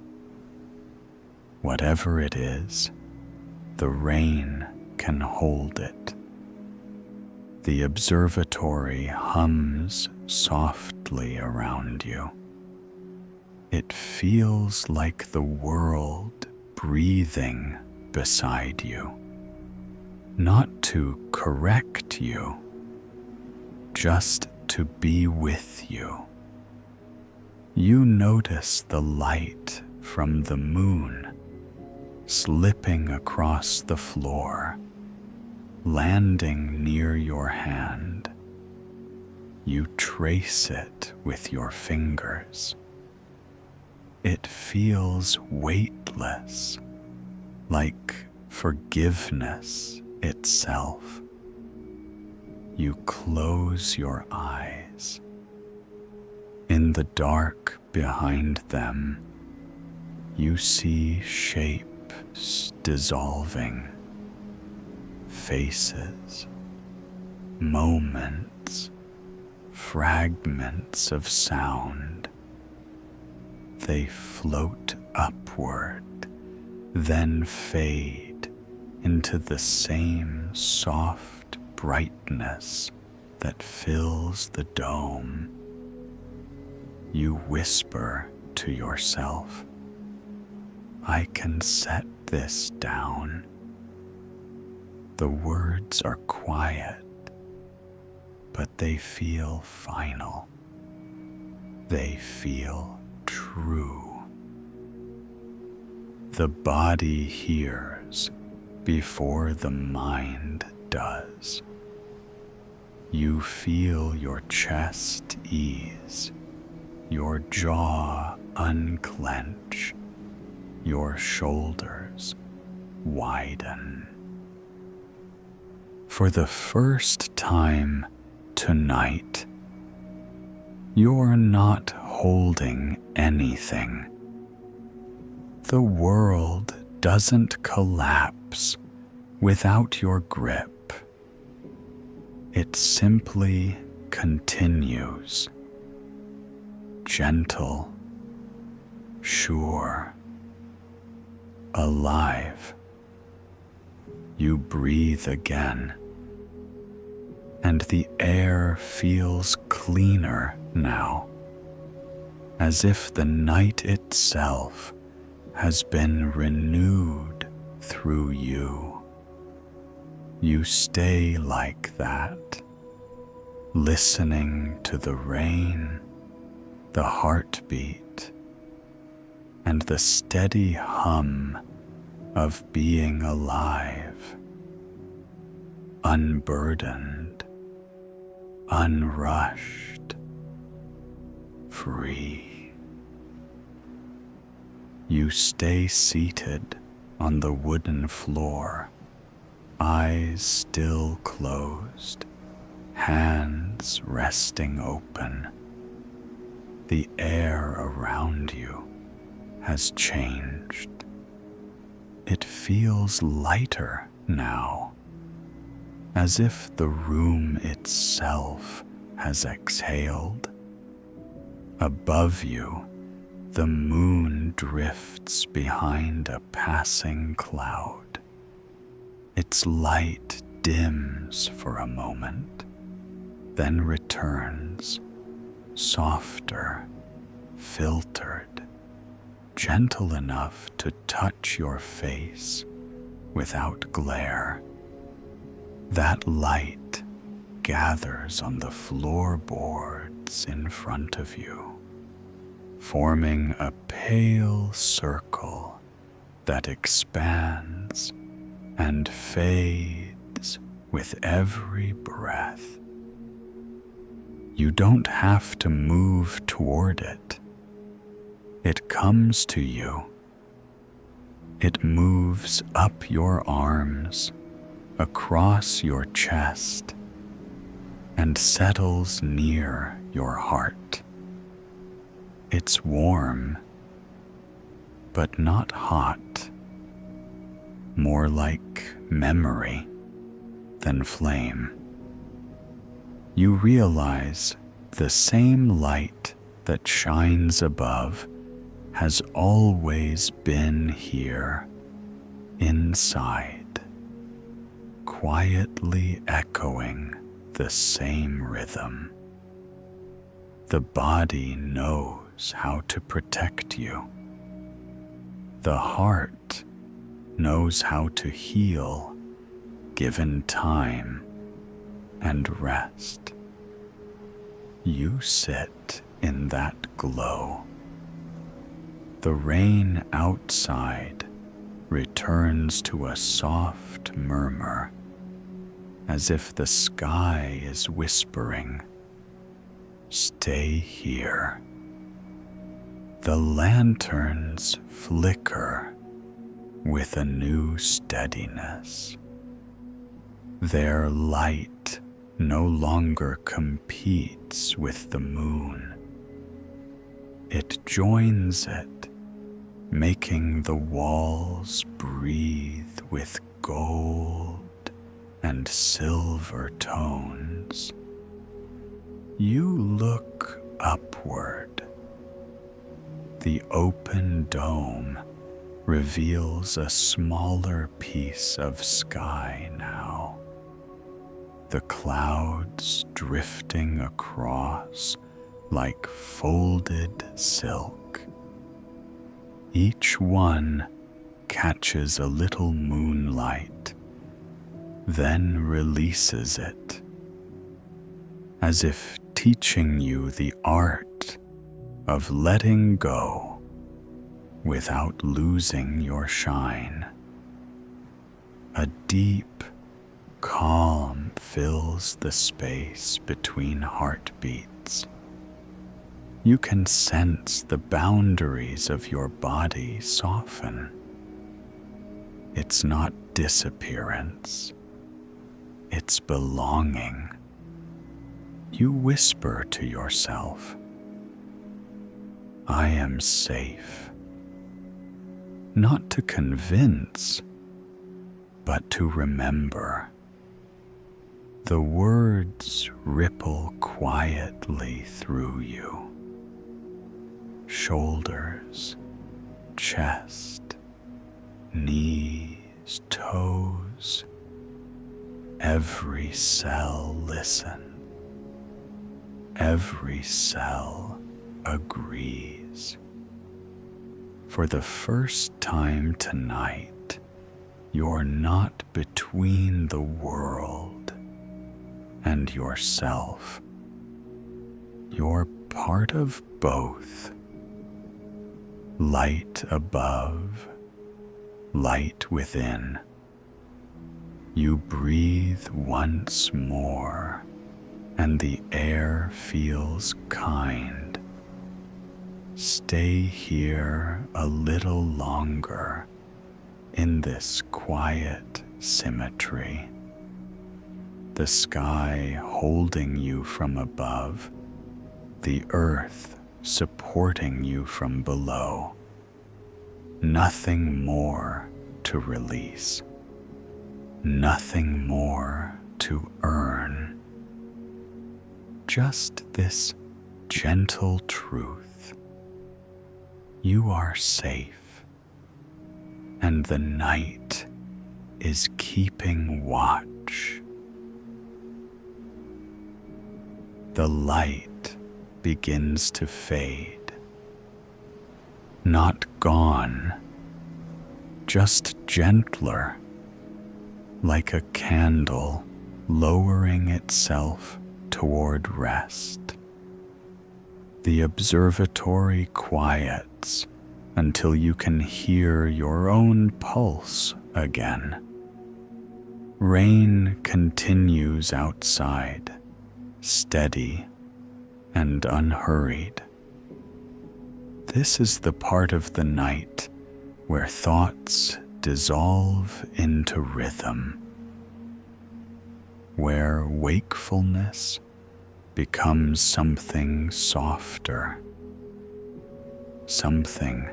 S1: Whatever it is, the rain can hold it. The observatory hums softly around you. It feels like the world breathing beside you, not to correct you, just to be with you. You notice the light from the moon slipping across the floor, landing near your hand. You trace it with your fingers. It feels weightless, like forgiveness itself. You close your eyes. In the dark behind them, you see shapes dissolving, faces, moments, fragments of sound. They float upward, then fade into the same soft brightness that fills the dome. You whisper to yourself, "I can set this down." The words are quiet, but they feel final. They feel true. The body hears before the mind does. You feel your chest ease, your jaw unclench, your shoulders widen. For the first time tonight, you're not holding anything. The world doesn't collapse without your grip. It simply continues, gentle, sure, alive. You breathe again, and the air feels cleaner now, as if the night itself has been renewed through you. You stay like that, listening to the rain, the heartbeat, and the steady hum of being alive, unburdened, unrushed, free. You stay seated on the wooden floor, eyes still closed, hands resting open. The air around you has changed. It feels lighter now, as if the room itself has exhaled. Above you, the moon drifts behind a passing cloud. Its light dims for a moment, then returns, softer, filtered, gentle enough to touch your face without glare. That light gathers on the floorboards in front of you, forming a pale circle that expands and fades with every breath. You don't have to move toward it. It comes to you. It moves up your arms, across your chest, and settles near your heart. It's warm, but not hot. More like memory than flame. You realize the same light that shines above has always been here, inside, quietly echoing the same rhythm. The body knows how to protect you. The heart knows how to heal, given time and rest. You sit in that glow. The rain outside returns to a soft murmur, as if the sky is whispering, "Stay here." The lanterns flicker with a new steadiness. Their light no longer competes with the moon. It joins it, making the walls breathe with gold and silver tones. You look upward. The open dome reveals a smaller piece of sky now. The clouds drifting across like folded silk. Each one catches a little moonlight, then releases it, as if teaching you the art of letting go without losing your shine. A deep calm fills the space between heartbeats. You can sense the boundaries of your body soften. It's not disappearance, it's belonging. You whisper to yourself, "I am safe. not to convince, but to remember. The words ripple quietly through you. Shoulders, chest, knees, toes. Every cell listens. Every cell agrees. For the first time tonight, you're not between the world and yourself. You're part of both. Light above, light within. You breathe once more, and the air feels kind. Stay here a little longer in this quiet symmetry. The sky holding you from above, the earth supporting you from below. Nothing more to release, nothing more to earn. Just this gentle truth. You are safe, and the night is keeping watch. The light begins to fade. Not gone, just gentler, like a candle lowering itself toward rest. The observatory quiets until you can hear your own pulse again. Rain continues outside, steady and unhurried. This is the part of the night where thoughts dissolve into rhythm, where wakefulness becomes something softer, something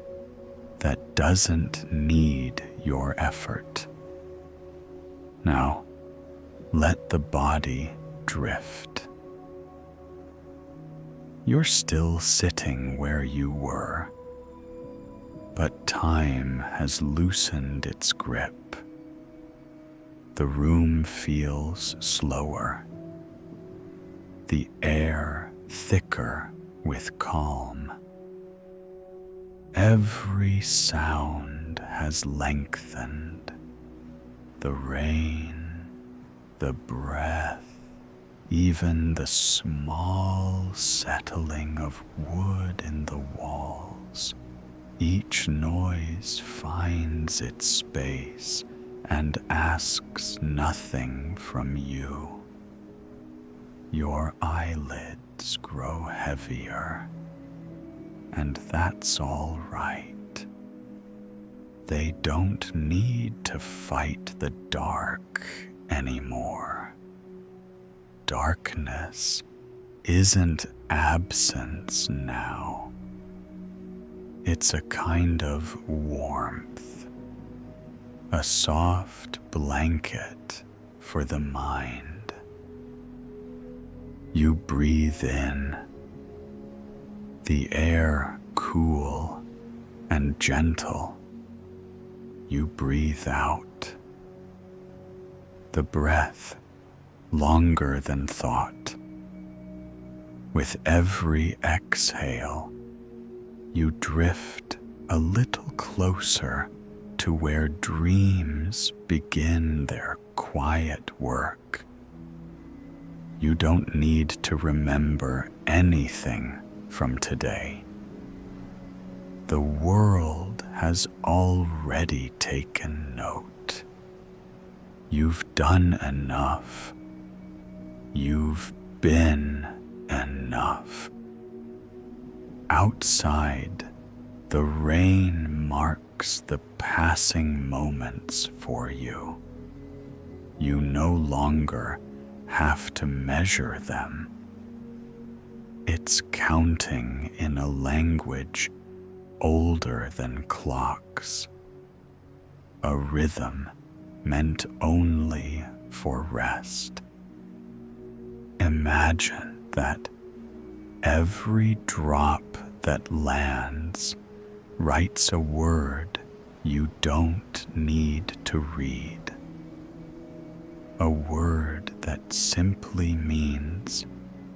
S1: that doesn't need your effort. Now, let the body drift. You're still sitting where you were, but time has loosened its grip. The room feels slower, the air thicker with calm. Every sound has lengthened. The rain, the breath, even the small settling of wood in the walls. Each noise finds its space and asks nothing from you. Your eyelids grow heavier, and that's all right. They don't need to fight the dark anymore. Darkness isn't absence now. It's a kind of warmth, a soft blanket for the mind. You breathe in, the air cool and gentle. You breathe out, the breath longer than thought. With every exhale, you drift a little closer to where dreams begin their quiet work. You don't need to remember anything from today. The world has already taken note. You've done enough. You've been enough. Outside, the rain marks the passing moments for you. You no longer have to measure them. It's counting in a language older than clocks. a rhythm meant only for rest. Imagine that every drop that lands writes a word you don't need to read. A word that simply means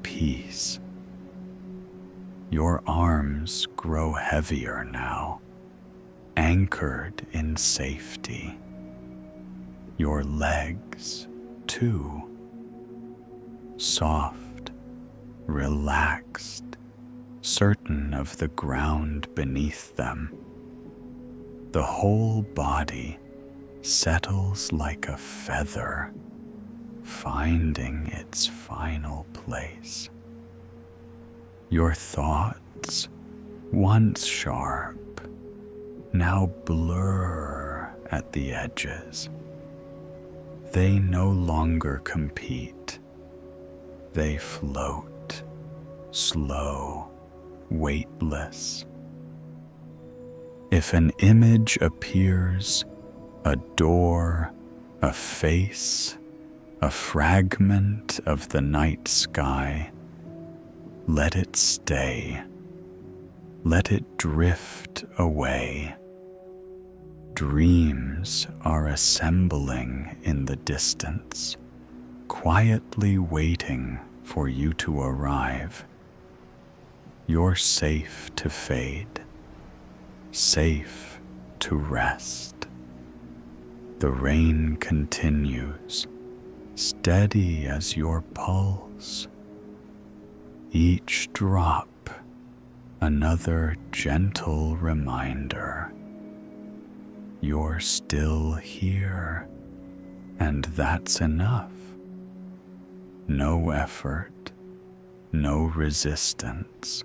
S1: peace. Your arms grow heavier now, anchored in safety. Your legs, too, soft, relaxed, certain of the ground beneath them. The whole body settles like a feather, finding its final place. Your thoughts, once sharp, now blur at the edges. They no longer compete. They float, slow, weightless. If an image appears, a door, a face, a fragment of the night sky, let it stay. Let it drift away. Dreams are assembling in the distance, quietly waiting for you to arrive. You're safe to fade, safe to rest. The rain continues, steady as your pulse. Each drop, another gentle reminder. You're still here, and that's enough. No effort, no resistance,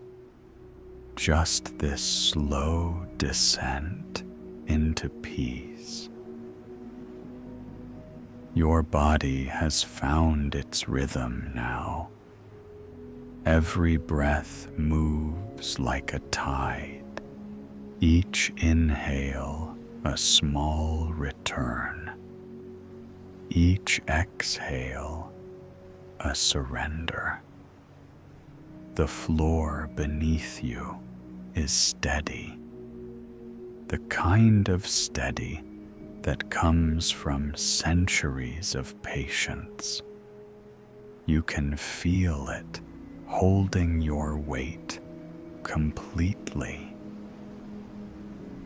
S1: just this slow descent into peace. Your body has found its rhythm now. Every breath moves like a tide, each inhale a small return, each exhale a surrender. The floor beneath you is steady, the kind of steady that comes from centuries of patience. You can feel it holding your weight completely.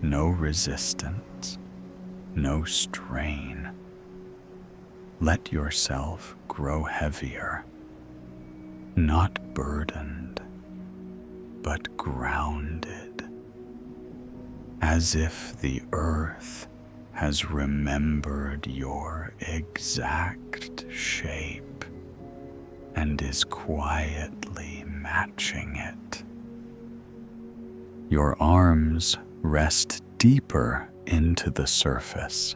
S1: No resistance, no strain. Let yourself grow heavier, not burdened, but grounded, as if the earth has remembered your exact shape and is quietly matching it. Your arms rest deeper into the surface.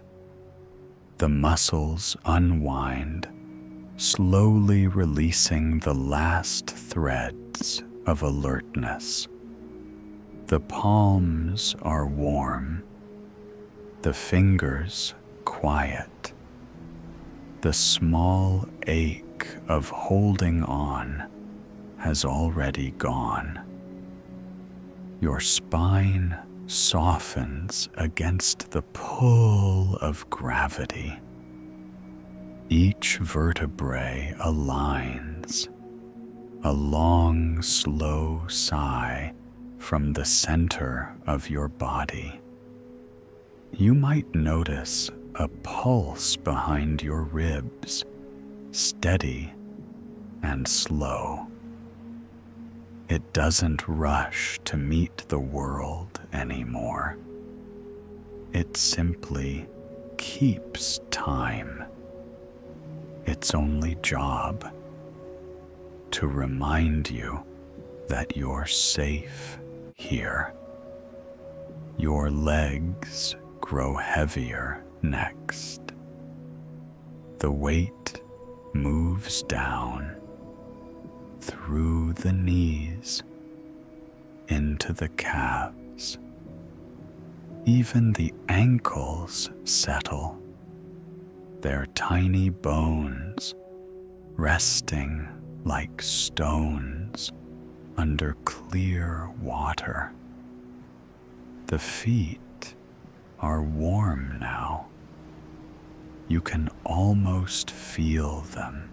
S1: The muscles unwind, slowly releasing the last threads of alertness. The palms are warm, the fingers quiet. The small ache of holding on has already gone. Your spine softens against the pull of gravity. Each vertebrae aligns, a long, slow sigh from the center of your body. You might notice a pulse behind your ribs, steady and slow. It doesn't rush to meet the world anymore. It simply keeps time. Its only job to remind you that you're safe here. Your legs grow heavier next. The weight moves down through the knees into the calves. Even the ankles settle, their tiny bones resting like stones under clear water. The feet are warm now. You can almost feel them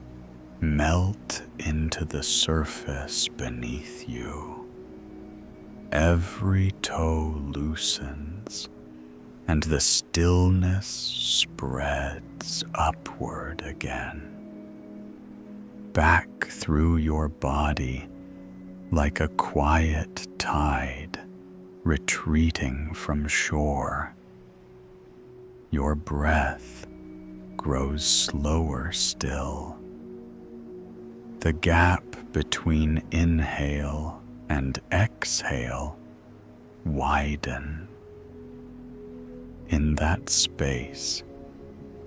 S1: melt into the surface beneath you. Every toe loosens, and the stillness spreads upward again, back through your body like a quiet tide retreating from shore. Your breath grows slower still. The gap between inhale and exhale widen. In that space,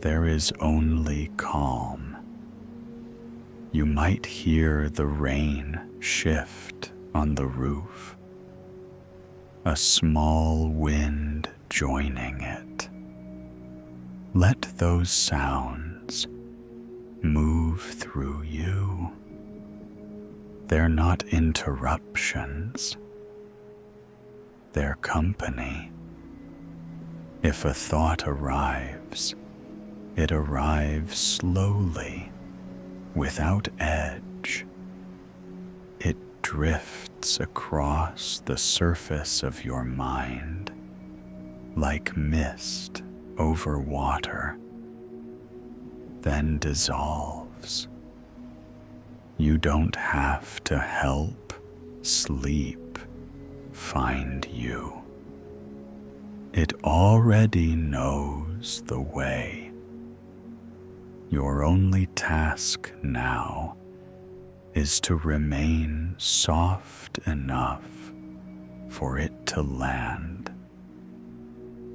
S1: there is only calm. You might hear the rain shift on the roof, a small wind joining it. Let those sounds move through you. They're not interruptions, they're company. If a thought arrives, it arrives slowly, without edge. It drifts across the surface of your mind like mist over water, then dissolves. You don't have to help sleep find you. It already knows the way. Your only task now is to remain soft enough for it to land.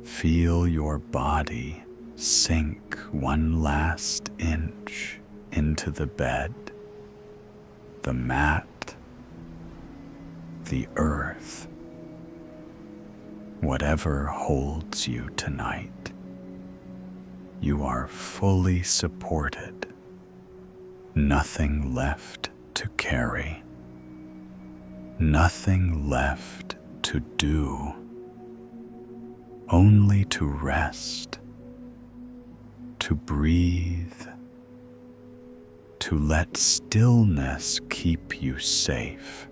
S1: Feel your body sink one last inch into the bed, the mat, the earth, whatever holds you tonight. You are fully supported, nothing left to carry, nothing left to do, only to rest, to breathe, to let stillness keep you safe.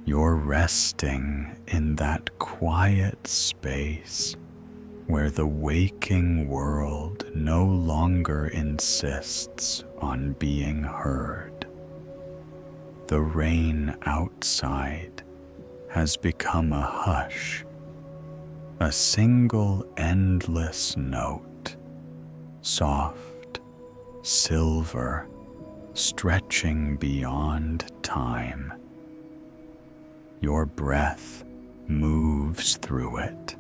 S1: You're resting in that quiet space where the waking world no longer insists on being heard. The rain outside has become a hush, a single endless note, soft, silver, stretching beyond time. Your breath moves through it,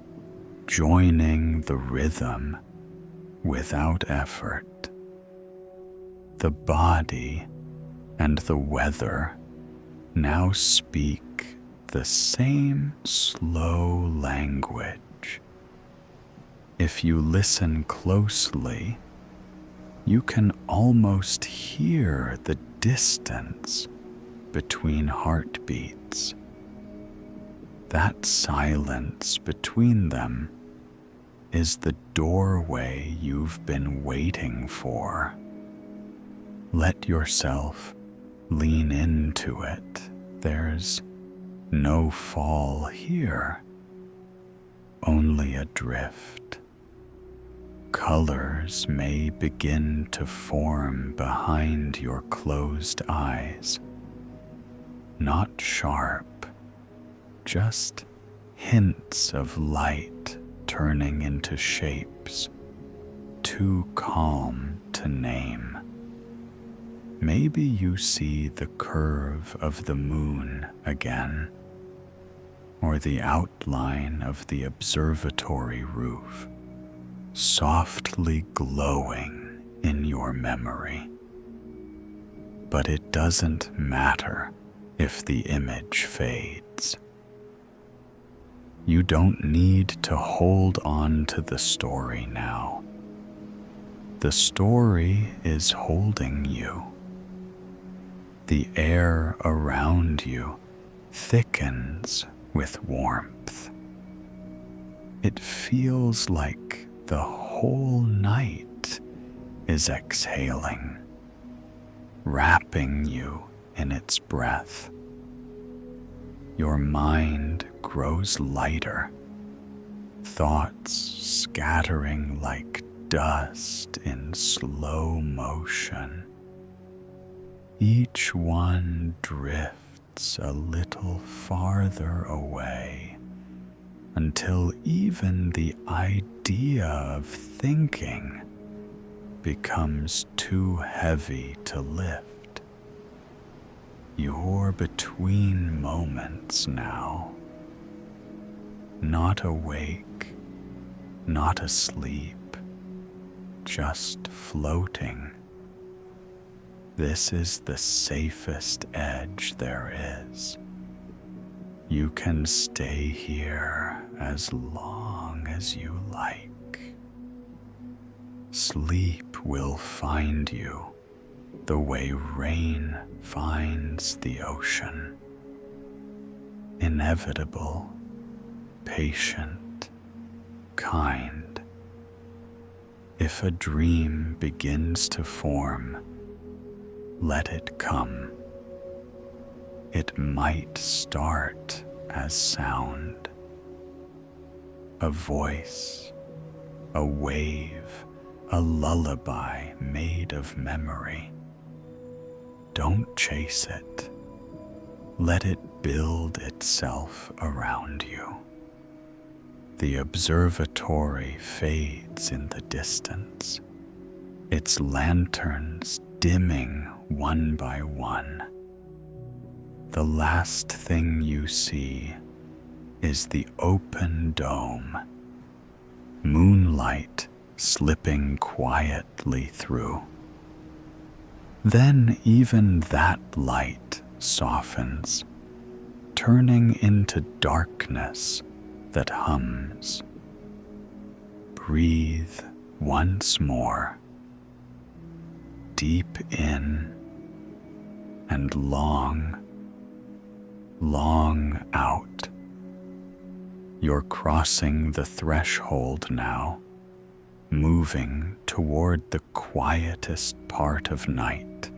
S1: joining the rhythm without effort. The body and the weather now speak the same slow language. If you listen closely, you can almost hear the distance between heartbeats. That silence between them is the doorway you've been waiting for. Let yourself lean into it. There's no fall here, only a drift. Colors may begin to form behind your closed eyes, not sharp, just hints of light turning into shapes, too calm to name. Maybe you see the curve of the moon again, or the outline of the observatory roof, softly glowing in your memory. But it doesn't matter if the image fades. You don't need to hold on to the story now. The story is holding you. The air around you thickens with warmth. It feels like the whole night is exhaling, wrapping you in its breath. Your mind grows lighter, thoughts scattering like dust in slow motion. Each one drifts a little farther away until even the idea of thinking becomes too heavy to lift. You're between moments now, not awake, not asleep, just floating. This is the safest edge there is. You can stay here as long as you like. Sleep will find you the way rain finds the ocean. Inevitable, patient, kind. If a dream begins to form, let it come. It might start as sound, a voice, a wave, a lullaby made of memory. Don't chase it. Let it build itself around you. The observatory fades in the distance, its lanterns dimming one by one. The last thing you see is the open dome, moonlight slipping quietly through. Then even that light softens, turning into darkness that hums. Breathe once more, deep in and long out. You're crossing the threshold now, moving toward the quietest part of night.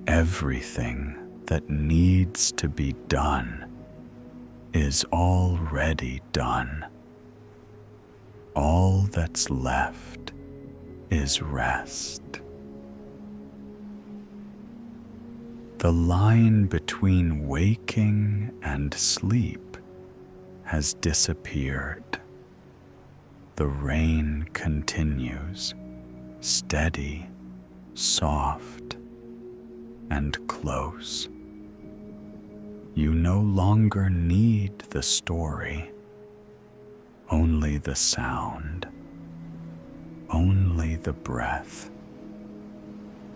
S1: Everything that needs to be done is already done. All that's left is rest. The line between waking and sleep has disappeared. The rain continues, steady, soft, and close. You no longer need the story, only the sound, only the breath.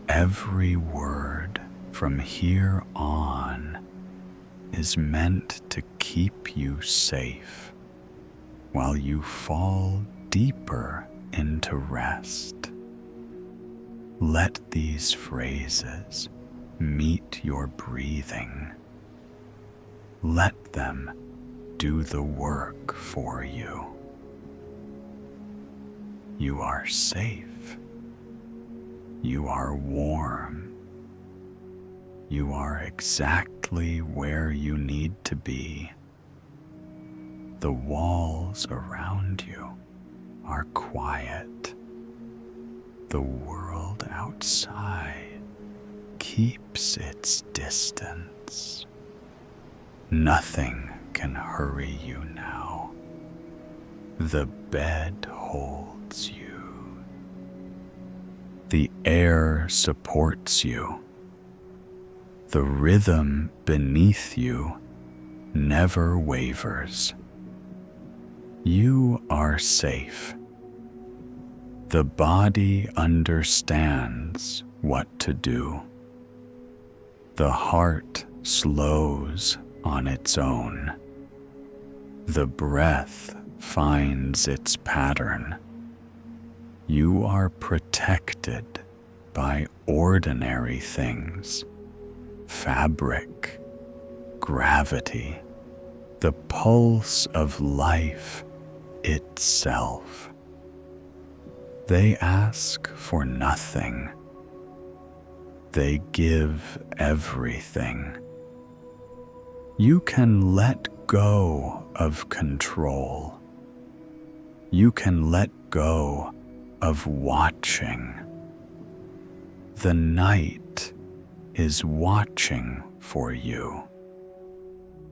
S1: Every word from here on is meant to keep you safe while you fall deeper into rest. Let these phrases meet your breathing. Let them do the work for you. You are safe. You are warm. You are exactly where you need to be. The walls around you are quiet. The world outside keeps its distance. Nothing can hurry you now. The bed holds you. The air supports you. The rhythm beneath you never wavers. You are safe. The body understands what to do. The heart slows on its own. The breath finds its pattern. You are protected by ordinary things, fabric, gravity, the pulse of life itself. They ask for nothing. They give everything. You can let go of control. You can let go of watching. The night is watching for you.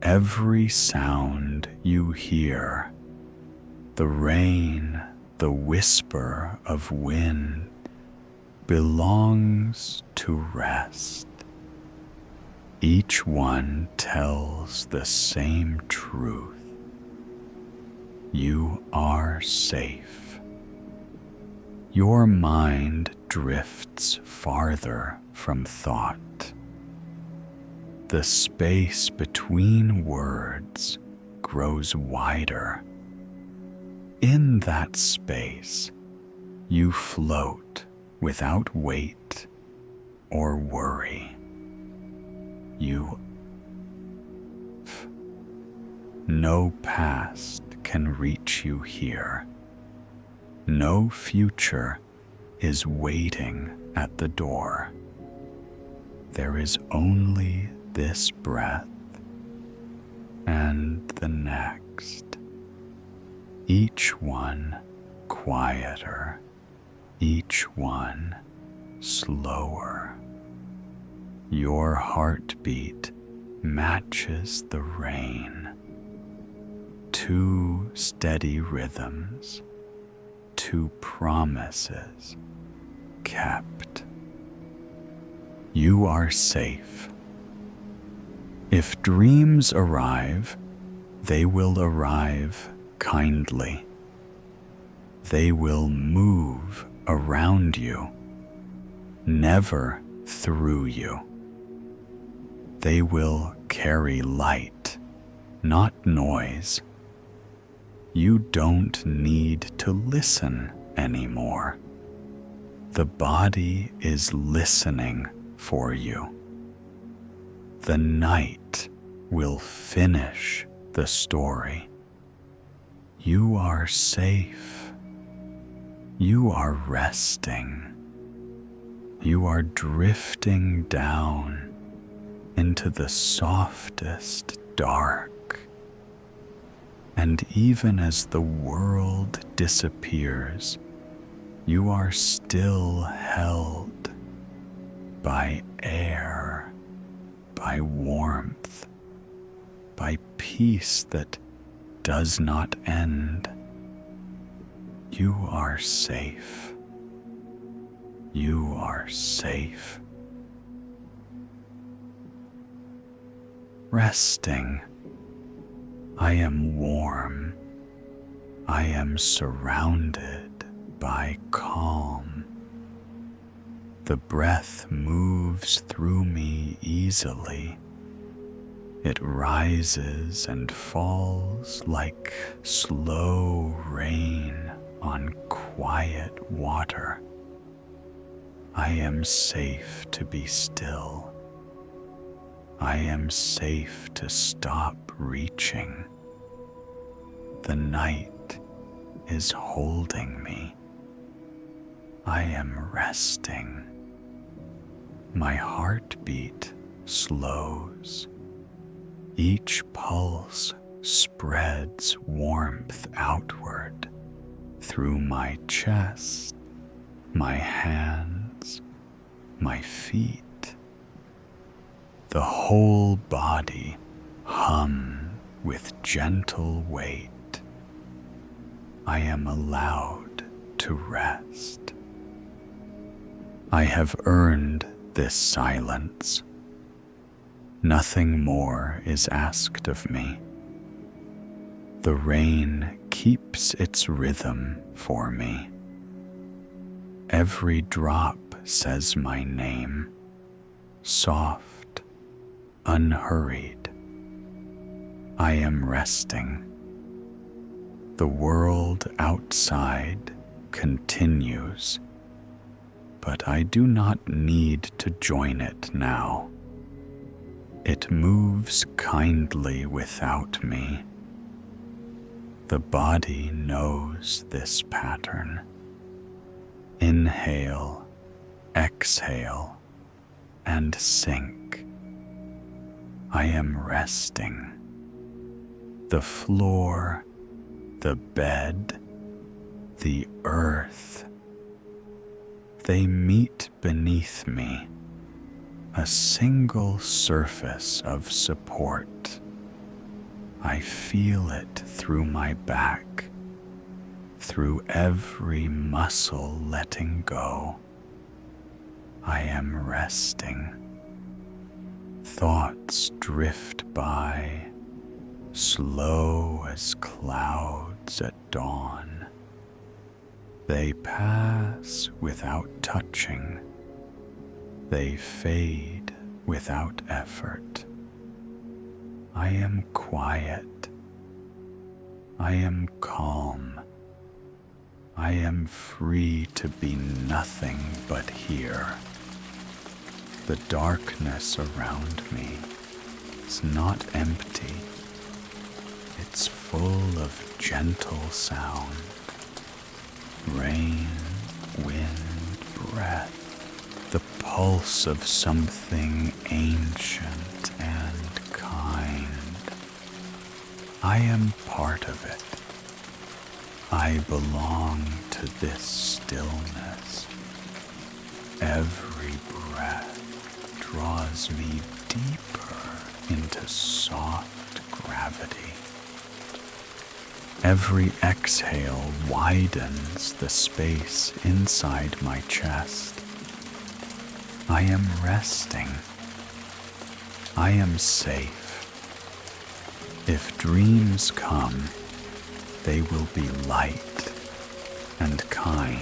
S1: Every sound you hear, the rain, the whisper of wind, belongs to rest. Each one tells the same truth. You are safe. Your mind drifts farther from thought. The space between words grows wider. In that space, you float without weight or worry. No past can reach you here. No future is waiting at the door. There is only this breath and the next, each one quieter, each one slower. Your heartbeat matches the rain. Two steady rhythms, two promises kept. You are safe. If dreams arrive, they will arrive kindly. They will move around you, never through you. They will carry light, not noise. You don't need to listen anymore. The body is listening for you. The night will finish the story. You are safe. You are resting. You are drifting down into the softest dark. And even as the world disappears, you are still held by air, by warmth, by peace that does not end. You are safe. You are safe. Resting. I am warm. I am surrounded by calm. The breath moves through me easily. It rises and falls like slow rain on quiet water. I am safe to be still. I am safe to stop reaching. The night is holding me. I am resting. My heartbeat slows. Each pulse spreads warmth outward through my chest, my hands, my feet. The whole body hums with gentle weight. I am allowed to rest. I have earned this silence. Nothing more is asked of me. The rain keeps its rhythm for me. Every drop says my name, soft, unhurried. I am resting. The world outside continues, but I do not need to join it now. It moves kindly without me. The body knows this pattern. Inhale, exhale, and sink. I am resting. The floor, the bed, the earth, they meet beneath me, a single surface of support. I feel it through my back, through every muscle letting go. I am resting. Thoughts drift by, slow as clouds at dawn. They pass without touching. They fade without effort. I am quiet. I am calm. I am free to be nothing but here. The darkness around me is not empty. It's full of gentle sound. Rain, wind, breath, the pulse of something ancient and kind. I am part of it. I belong to this stillness. Every breath draws me deeper into soft gravity. Every exhale widens the space inside my chest. I am resting. I am safe. If dreams come, they will be light and kind.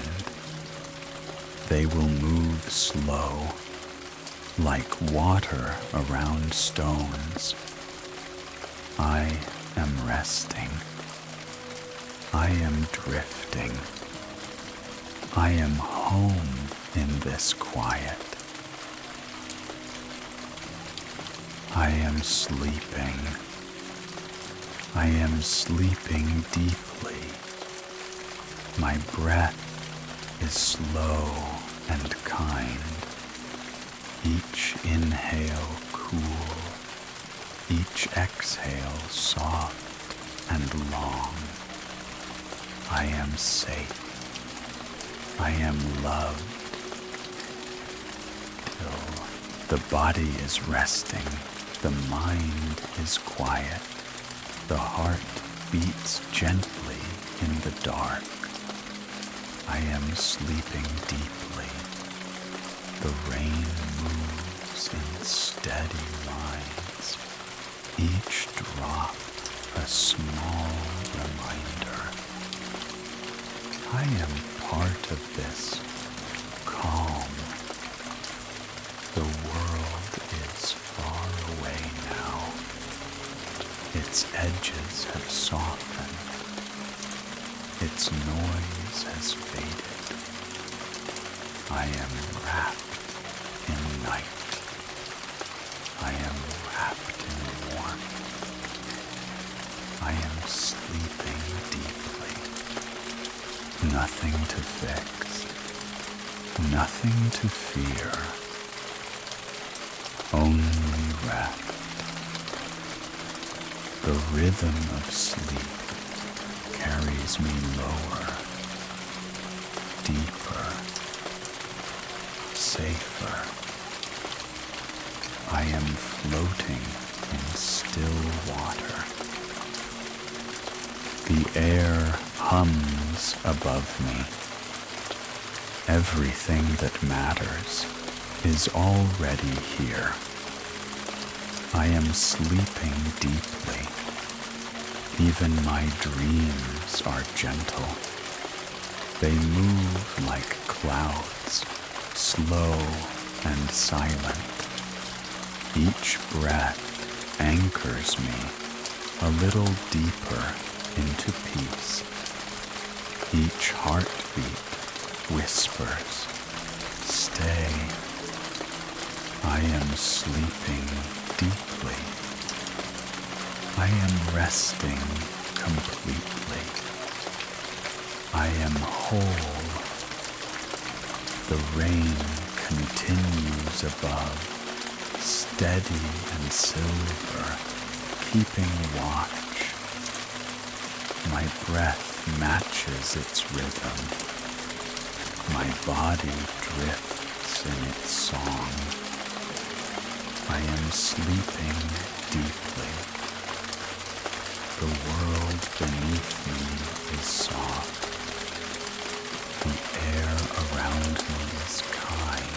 S1: They will move slow, like water around stones. I am resting. I am drifting. I am home in this quiet. I am sleeping. I am sleeping deeply. My breath is slow and kind. Each inhale cool, each exhale soft and long. I am safe. I am loved. Till the body is resting, the mind is quiet, the heart beats gently in the dark. I am sleeping deeply. The rain moves in steady lines, each drop a small reminder. I am part of this calm. The world is far away now. Its edges have softened. Its noise has faded. I am wrapped in night. I am wrapped in warmth. I am sleeping deeply. Nothing to fix. Nothing to fear. Only rest. The rhythm of sleep carries me lower, deeper, safer. I am floating in still water. The air hums above me. Everything that matters is already here. I am sleeping deeply. Even my dreams are gentle. They move like clouds, slow and silent. Each breath anchors me a little deeper into peace. Each heartbeat whispers, "Stay." I am sleeping deeply. I am resting completely. I am whole. The rain continues above, steady and silver, keeping watch. My breath matches its rhythm. My body drifts in its song. I am sleeping deeply. The world beneath me is soft. The air around me is kind.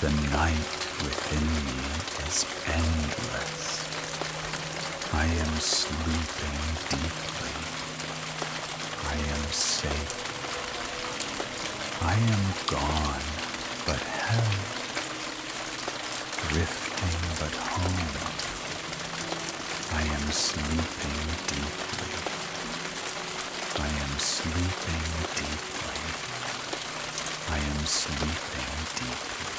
S1: The night within me is endless. I am sleeping deeply. I am safe. I am gone, but held. Drifting, but home. I am sleeping deeply. I am sleeping deeply. I am sleeping deeply.